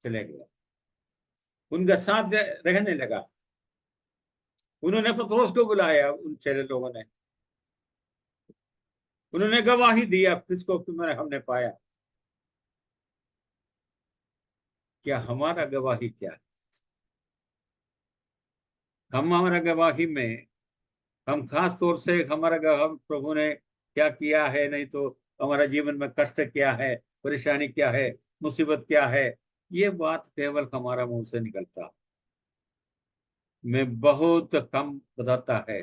चले गया, उनका साथ रहने लगा। उन्होंने पतरस को बुलाया, उन 6 लोगों ने, उन्होंने गवाही दिया किसको कि हमने पाया। क्या हमारा गवाही क्या है? हमारा गवाही में हम खास तौर से हम प्रभु ने क्या किया है, नहीं तो हमारा जीवन में कष्ट क्या है, परेशानी क्या है, मुसीबत क्या है, ये बात केवल हमारा मुंह से निकलता मैं बहुत कम बताता है।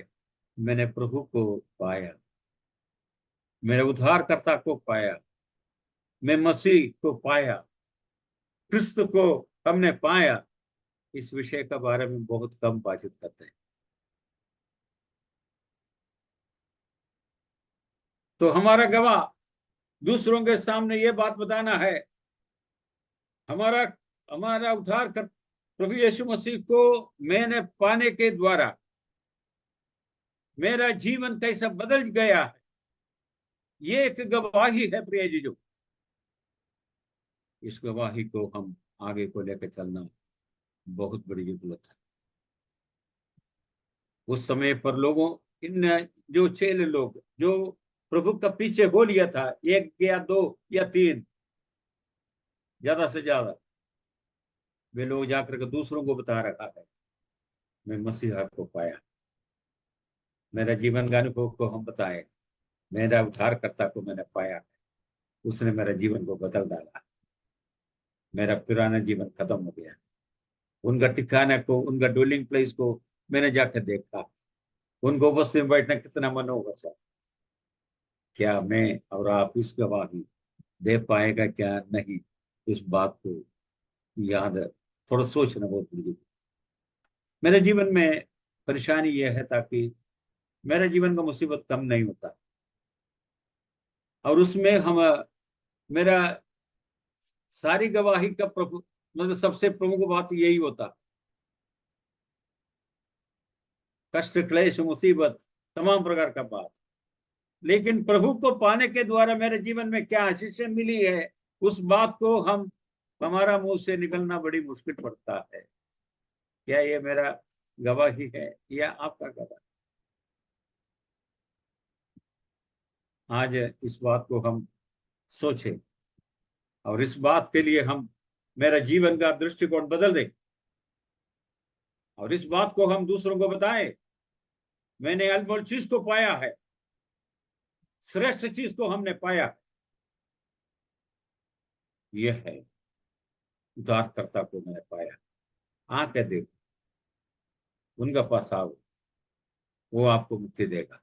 मैंने प्रभु को पाया, मेरे उद्धारकर्ता को पाया, मैं मसीह को पाया, क्रिस्त को हमने पाया। इस विषय का बारे में बहुत कम बातचीत करते हैं। तो हमारा गवाह दूसरों के सामने ये बात बताना है, हमारा हमारा उद्धार कर प्रभु यीशु मसीह को मैंने पाने के द्वारा मेरा जीवन कैसा बदल गया है। ये एक गवाही है प्रिय जीजो। इस गवाही को हम आगे को लेकर चलना बहुत बड़ी जरूरत है। उस समय पर लोगों, इन जो 6 लोग जो प्रभु का पीछे हो लिया था, 1 या 2 या 3 ज्यादा से ज्यादा, वे लोग जाकर के दूसरों को बता रखा है, मैं मसीहा को पाया। मेरा जीवन का अनुभव को हम बताए, मेरा उद्धारकर्ता को मैंने पाया, उसने मेरा जीवन को बदल डाला, मेरा पुराना जीवन खत्म हो गया। उनका ठिकाना को, उनका डोलिंग प्लेस को मैंने जाकर देखा, उनको बस में बैठना कितना मनोहर था। क्या मैं और आप इस गवाही दे पाएगा क्या नहीं, इस बात को याद थोड़ा सोचना बहुत जरूरी। मेरे जीवन में परेशानी यह है ताकि मेरा जीवन का मुसीबत कम नहीं होता, और उसमें हम मेरा सारी गवाही का मतलब सबसे प्रमुख बात यही होता, कष्ट क्लेश मुसीबत तमाम प्रकार का बात। लेकिन प्रभु को पाने के द्वारा मेरे जीवन में क्या आशीष मिली है, उस बात को हमारा मुंह से निकलना बड़ी मुश्किल पड़ता है। क्या ये मेरा गवाही है या आपका गवाही? आज इस बात को हम सोचें और इस बात के लिए हम मेरा जीवन का दृष्टिकोण बदल दें, और इस बात को हम दूसरों को बताएं, मैंने अनमोल चीज को पाया है, श्रेष्ठ चीज को हमने पाया। यह है उद्धारकर्ता को मैंने पाया। आके देखो, उनका पास आओ, वो आपको मुक्ति देगा।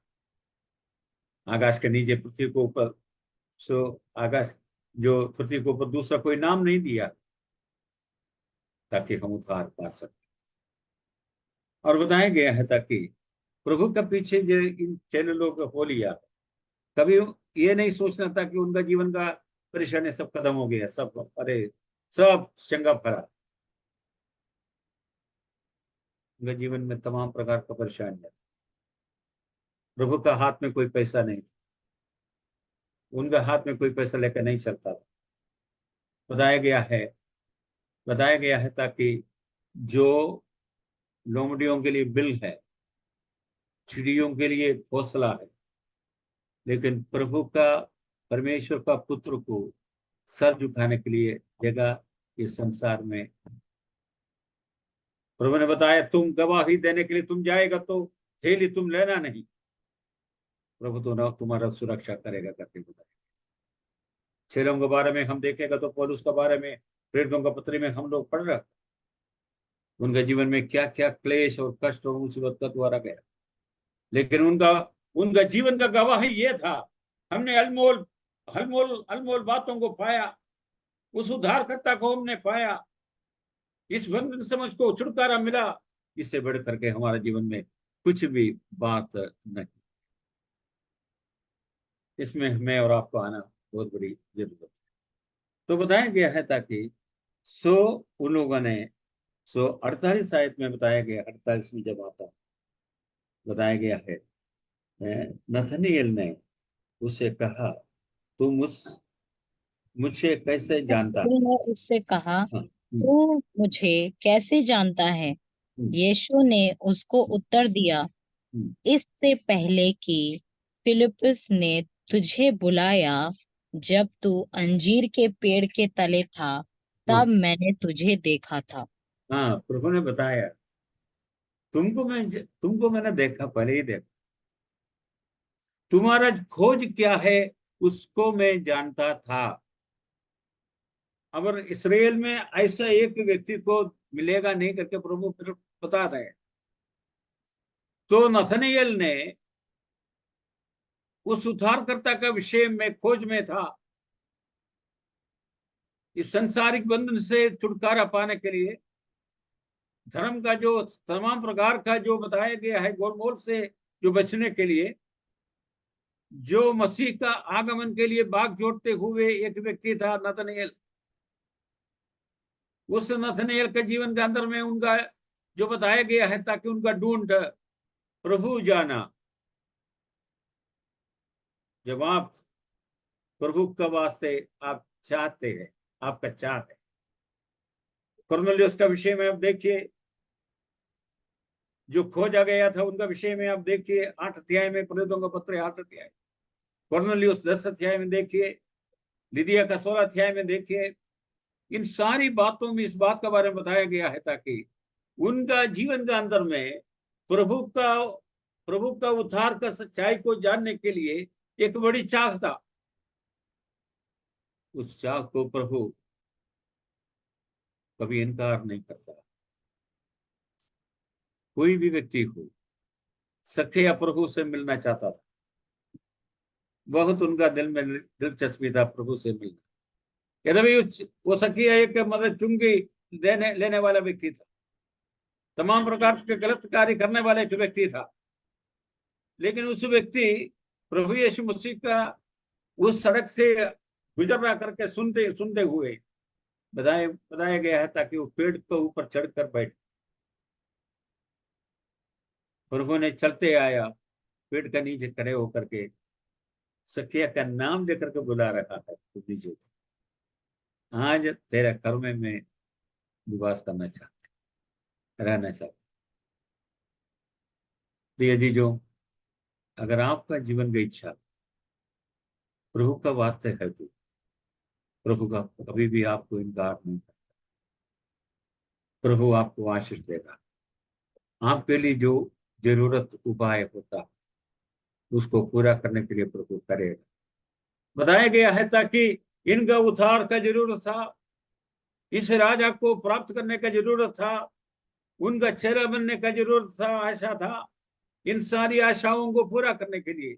आकाश के नीचे पृथ्वी को ऊपर, आकाश जो पृथ्वी को ऊपर दूसरा कोई नाम नहीं दिया ताकि हम उद्धार पा सके। और बताया गया है ताकि प्रभु का पीछे जो इन 6 लोग हो लिया, कभी ये नहीं सोचना था कि उनका जीवन का परेशानी सब खत्म हो गया, सब अरे सब चंगा फरा। उनके जीवन में तमाम प्रकार का परेशानी है। प्रभु का हाथ में कोई पैसा नहीं था, उनका हाथ में कोई पैसा लेकर नहीं चलता था। बताया गया है ताकि जो लोमड़ियों के लिए बिल है, चिड़ियों के लिए घोंसला है, लेकिन प्रभु का, परमेश्वर का पुत्र को सर झुकाने के लिए जगह इस संसार में। प्रभु ने बताया, तुम गवाही देने के लिए तुम जाएगा तो थैली तुम लेना नहीं, प्रभु तो ना तुम्हारा सुरक्षा करेगा करके बताया। चेलों के बारे में हम देखेगा तो पौलुस के बारे में प्रेरितों का पत्री में हम लोग पढ़ रहे, उनके जीवन में क्या क्या क्लेश और कष्ट और मुसीबत का द्वारा गया, लेकिन उनका जीवन का गवाही ये था, हमने अनमोल अनमोल अनमोल बातों को पाया, उस उद्धारकर्ता को हमने पाया, इस बंधन समझ को छुटकारा मिला। इससे बढ़ करके हमारा जीवन में कुछ भी बात नहीं। इसमें मैं और आपको आना बहुत बड़ी जरूरत है। तो बताया गया है ताकि उन लोगों ने 48 आयत में बताया गया, 48 में जब आता बताया गया है। नथनीएल ने उससे कहा, तू मुझे कैसे जानता है? ने उससे कहा, हाँ, तू मुझे कैसे जानता है? हम्म, यीशु ने उसको उत्तर दिया, हम्म, इससे पहले कि फिलिप्पुस ने तुझे बुलाया, जब तू अंजीर के पेड़ के तले था, हाँ, तब मैंने तुझे देखा था। हाँ, प्रभु ने बताया, तुमको मैंने देखा, पहले ही देखा। तुम्हारा खोज क्या है उसको मैं जानता था। अगर इसराइल में ऐसा एक व्यक्ति को मिलेगा नहीं करके प्रभु फिर बता रहे हैं। तो नथनीएल ने उस उद्धारकर्ता का विषय में खोज में था, इस संसारिक बंधन से छुटकारा पाने के लिए, धर्म का जो तमाम प्रकार का जो बताया गया है गोलमोल से जो बचने के लिए, जो मसीह का आगमन के लिए बाग जोड़ते हुए एक व्यक्ति था नथनीएल। उस नथनीएल के जीवन के अंदर में उनका जो बताया गया है, ताकि उनका ढूंढ प्रभु जाना। जब आप प्रभु का वास्ते आप चाहते हैं, आपका चाह है, कुरनेलियुस का विषय में आप देखिए, जो खोजा गया था उनका विषय में आप देखिए 8 अध्याय में, प्रेरितों का पत्र 8 अध्याय, कुरनेलियुस 10 अध्याय में देखिए, लिदिया का 16 अध्याय में देखिए। इन सारी बातों में इस बात का बारे में बताया गया है, ताकि उनका जीवन के अंदर में प्रभु का उद्धार का सच्चाई को जानने के लिए एक बड़ी चाह था। उस चाह को प्रभु कभी इनकार नहीं करता। कोई भी व्यक्ति हो, सखे प्रभु से मिलना चाहता था, बहुत उनका दिल में दिलचस्पी था प्रभु से मिलना। यद्यपि वो सखिया एक मतलब चुंगी लेने वाला व्यक्ति था, तमाम प्रकार के गलत कार्य करने वाला एक व्यक्ति था, लेकिन उस व्यक्ति प्रभु यीशु मसीह का उस सड़क से गुजर रहा करके सुनते सुनते हुए बताया गया है, ताकि वो पेड़ के ऊपर चढ़कर बैठ। प्रभु ने चलते आया, पेड़ के नीचे खड़े होकर के सखिया का नाम लेकर के बुला रहा है, तो नीचे आज तेरा घर में मैं निवास करना चाहता, रहना चाहता। प्रिय जीजों, अगर आपका जीवन की इच्छा प्रभु का वास्ते है, तो प्रभु का कभी भी आपको इनकार नहीं करता। प्रभु आपको आशीष देगा। आपके लिए जो जरूरत उपाय होता उसको पूरा करने के लिए प्रभु करेगा। बताया गया है, ताकि इनका उद्धार का जरूरत था, इस राजा को प्राप्त करने का जरूरत था, उनका चेहरा बनने का जरूरत था, आशा था। इन सारी आशाओं को पूरा करने के लिए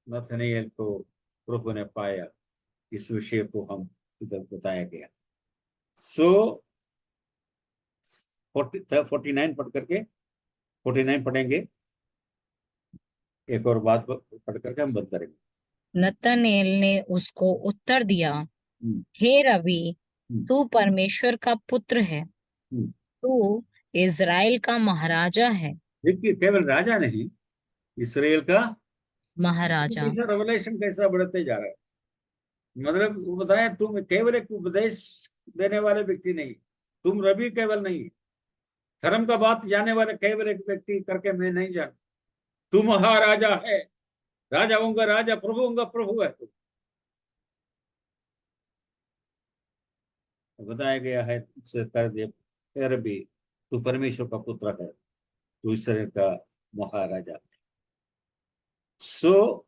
नथनीएल को प्रभु ने पाया। इस विषय को हम इधर बताया गया। सो 49 पढ़ करके 49 पढ़ेंगे, एक और बात पढ़ करके हम बंद करेंगे। नतनेल ने उसको उत्तर दिया, हे रवि, तू परमेश्वर का पुत्र है, तू इज़राइल का महाराजा है। देखिए, केवल राजा नहीं, इसराइल का महाराजा। रेवलेशन कैसा बढ़ते जा रहा है। मतलब वो बताया, तुम केवल एक उपदेश देने वाले व्यक्ति नहीं, तुम रवि केवल नहीं, धर्म का बात जानने वाले केवल एक व्यक्ति करके मैं नहीं जान, तू महाराजा है, राजाओं का राजा, प्रभुओं का प्रभु है। बताया गया है, कर दे रवि, तू परमेश्वर का पुत्र है, तू इसराइल का महाराजा है। सो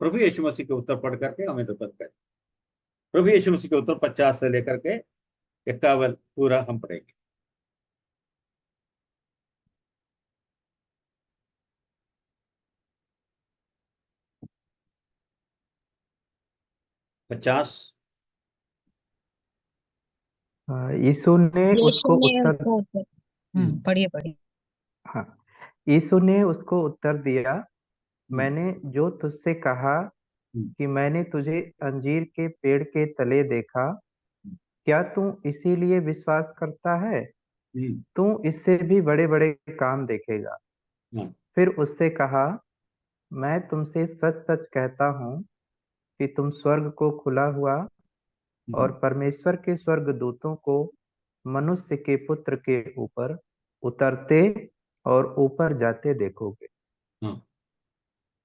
प्रभु यीशु मसीह के उत्तर पढ़ करके हमें तो बंद करें। प्रभु यीशु मसीह के उत्तर 50 से लेकर के 51 पूरा हम पढ़ेंगे। पचास। यीशु ने यीशु उसको ने उत्तर उसको उत्तर, पढ़िए पढ़िए। हाँ, यीशु ने उसको उत्तर दिया, मैंने जो तुझसे कहा कि मैंने तुझे अंजीर के पेड़ के तले देखा, क्या तू इसीलिए विश्वास करता है? तू इससे भी बड़े बड़े काम देखेगा। हाँ, फिर उससे कहा, मैं तुमसे सच सच कहता हूँ कि तुम स्वर्ग को खुला हुआ और परमेश्वर के स्वर्गदूतों को मनुष्य के पुत्र के ऊपर उतरते और ऊपर जाते देखोगे। हाँ,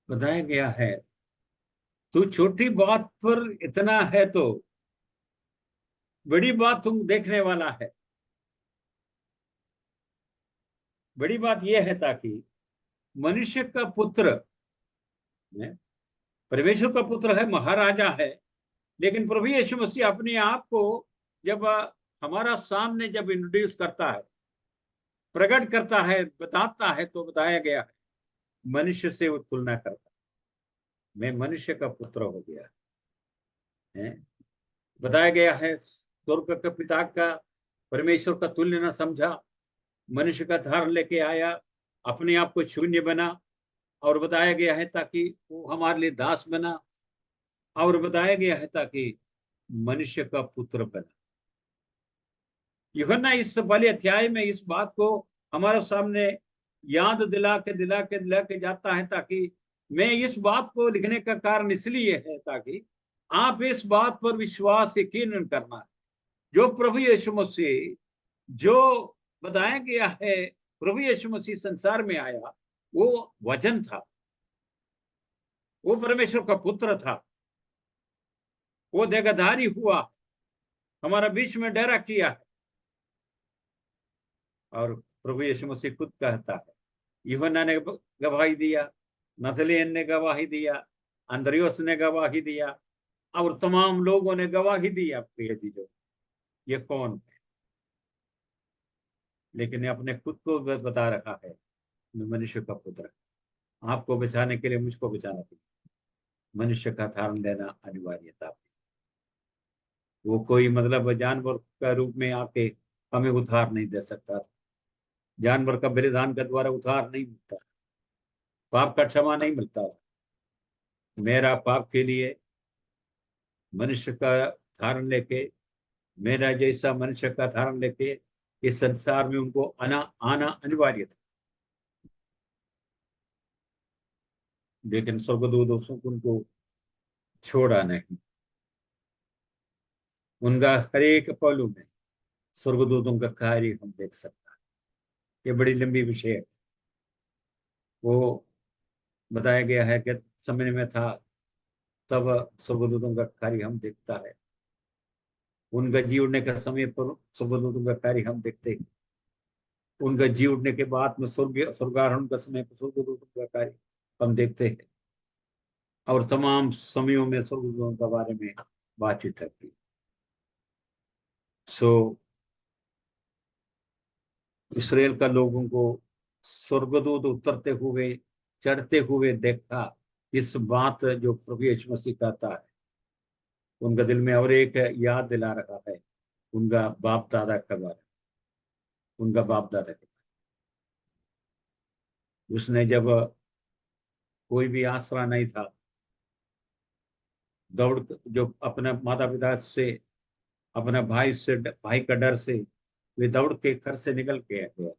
बताया गया है। तू छोटी बात पर इतना है तो बड़ी बात तुम देखने वाला है। बड़ी बात यह है ताकि मनुष्य का पुत्र है, परमेश्वर का पुत्र है, महाराजा है, लेकिन प्रभु यीशु मसीह अपने आप को जब हमारा सामने जब इंट्रोड्यूस करता है, प्रकट करता है, बताता है, तो बताया गया है मनुष्य से वो तुलना करता है। मैं मनुष्य का पुत्र हो गया है। बताया गया है स्वर्ग के पिता का परमेश्वर का तुल्य न समझा, मनुष्य का धार लेके आया, अपने आप को शून्य बना, और बताया गया है ताकि वो हमारे लिए दास बना, और बताया गया है ताकि मनुष्य का पुत्र बना। यूहन्ना इस पहले अध्याय में इस बात को हमारे सामने याद दिला के जाता है, ताकि मैं इस बात को लिखने का कारण इसलिए है ताकि आप इस बात पर विश्वास यकीन करना है। जो प्रभु यीशु मसीह जो बताया गया है, प्रभु यीशु मसीह संसार में आया, वो वचन था, वो परमेश्वर का पुत्र था, वो देहधारी हुआ, हमारा बीच में डेरा किया है। और प्रभु यीशु मसीह खुद कहता है, यूहन्ना ने गवाही दिया, नतनेल ने गवाही दिया, अंद्रियोस ने गवाही दिया, और तमाम लोगों ने गवाही दी। प्रिय चीजों, ये कौन है? लेकिन अपने खुद को बता रखा है, मनुष्य का पुत्र। आपको बचाने के लिए, मुझको बचाने के लिए मनुष्य का धारण लेना अनिवार्यता। वो कोई मतलब जानवर का रूप में आके हमें उद्धार नहीं दे सकता था। जानवर का बलिदान के द्वारा उद्धार नहीं मिलता, पाप का क्षमा नहीं मिलता। मेरा पाप के लिए मनुष्य का धारण लेके, मेरा जैसा मनुष्य का धारण लेके इस संसार में उनको आना अनिवार्य था। लेकिन स्वर्गदूतों उनको छोड़ा नहीं। उनका हर एक पहलू में स्वर्गदूतों का कार्य हम देख सकते हैं। ये बड़ी लंबी विषय है। वो बताया गया है कि समय में था तब स्वर्गदूतों का कार्य हम देखता है। उनका जी उड़ने का समय पर स्वर्गदूतों का कार्य हम देखते हैं। उनका जी उड़ने के बाद में स्वर्गारोहण का समय पर स्वर्गदूतों का कार्य हम देखते हैं। और तमाम समयों में स्वर्गदूतों के बारे में बातचीत रहती है। सो इसराइल का लोगों को स्वर्गदूत उतरते हुए, चढ़ते हुए देखा। इस बात जो प्रभु यीशु मसीह कहता है, उनका दिल में और एक याद दिला रहा है, उनका बाप दादा के बारे में, उनका बाप दादा के बारे में। उसने जब कोई भी आसरा नहीं था, दौड़ जो अपने माता पिता से, अपने भाई का डर से वे दौड़ के घर से निकल के गए।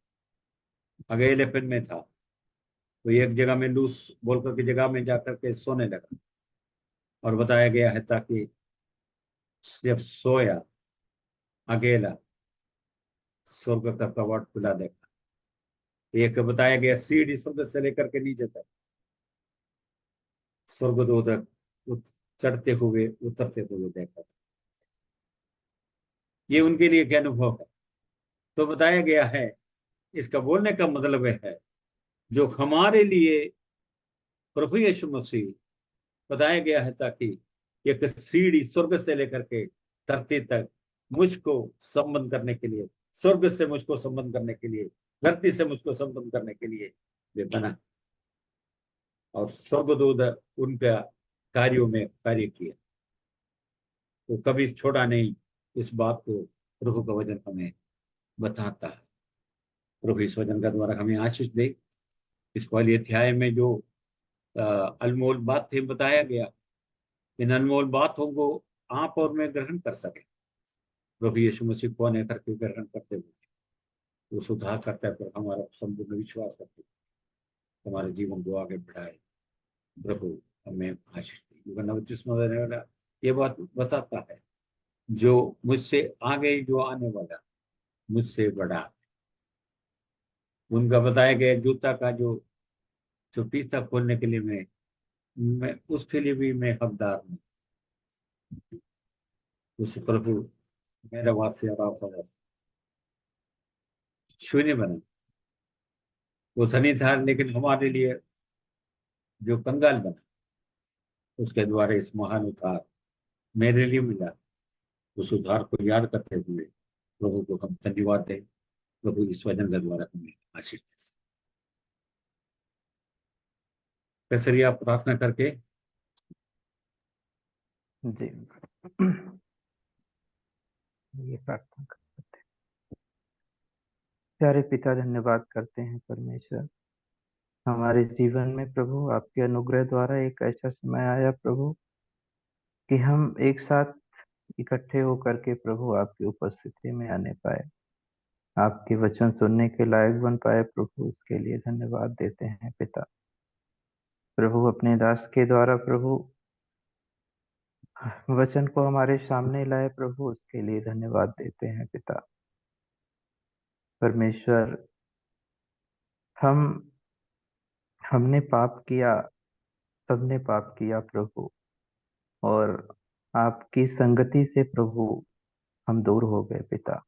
अकेलेपन में था, तो एक जगह में लूस बोलकर की जगह में जाकर के सोने लगा। और बताया गया है ताकि जब सोया अकेला, स्वर्ग का कवाट खुला देखा। एक बताया गया सीढ़ी स्वर्ग से लेकर के नीचे तक स्वर्गदूत चढ़ते हुए उतरते हुए देखा। ये उनके लिए क्या अनुभव है? तो बताया गया है, इसका बोलने का मतलब है जो हमारे लिए प्रभु यीशु मसीह बताया गया है ताकि एक सीढ़ी स्वर्ग से लेकर के धरती तक मुझको संबंध करने के लिए, स्वर्ग से मुझको संबंध करने के लिए, धरती से मुझको संबंध करने के लिए वे बना। और स्वर्गदूत उनका कार्यों में कार्य किया, तो कभी छोड़ा नहीं। इस बात को प्रभु का वचन हमें बताता है। प्रभु इस वचन का द्वारा हमें आशीष दे। इस पहले अध्याय में जो अनमोल बात थे बताया गया, इन अनमोल बातों को आप और मैं ग्रहण कर सके। प्रभु यीशु मसीह कौन है करके ग्रहण करते हुए वो सुधार करता है, पर हमारा संपूर्ण विश्वास करते हुए हमारे जीवन को आगे बढ़ाए। प्रभु हमें आशीष दे। युग 29 में रहने वाला ये बात बताता है, जो मुझसे आगे जो आने वाला मुझसे बड़ा, उनका बताया गया जूता का जो फीता खोलने के लिए मैं उसके लिए भी मैं हकदार हूँ। उस प्रभु मेरा वास्य और आपका शून्य बना। वो धनी था, लेकिन हमारे लिए जो कंगाल बना, उसके द्वारा इस महान उद्धार मेरे लिए मिला। उस उद्धार को याद करते हुए प्रभु को हम धन्यवाद दें। प्रभु इस वचन के द्वारा हमें आशीष दे। कैसे आप प्रार्थना करके जी ये प्रार्थना करते हैं। प्यारे पिता, धन्यवाद करते हैं परमेश्वर, हमारे जीवन में प्रभु आपके अनुग्रह द्वारा एक ऐसा समय आया प्रभु कि हम एक साथ इकट्ठे होकर के प्रभु आपकी उपस्थिति में आने पाए, आपके वचन सुनने के लायक बन पाए प्रभु, उसके लिए धन्यवाद देते हैं पिता। प्रभु अपने दास के द्वारा प्रभु वचन को हमारे सामने लाए प्रभु, उसके लिए धन्यवाद देते हैं पिता। परमेश्वर, हमने पाप किया, सबने पाप किया प्रभु, और आपकी संगति से प्रभु हम दूर हो गए पिता।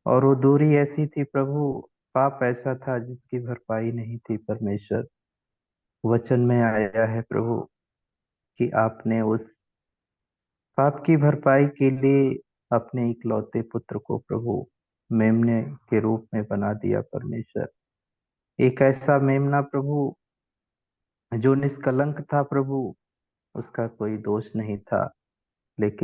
और वो दूरी ऐसी थी प्रभु, पाप ऐसा था जिसकी भरपाई नहीं थी परमेश्वर। वचन में आया है प्रभु कि आपने उस पाप की भरपाई के लिए अपने इकलौते पुत्र को प्रभु मेमने के रूप में बना दिया परमेश्वर। एक ऐसा मेमना प्रभु जो निष्कलंक था प्रभु, उसका कोई दोष नहीं था, लेकिन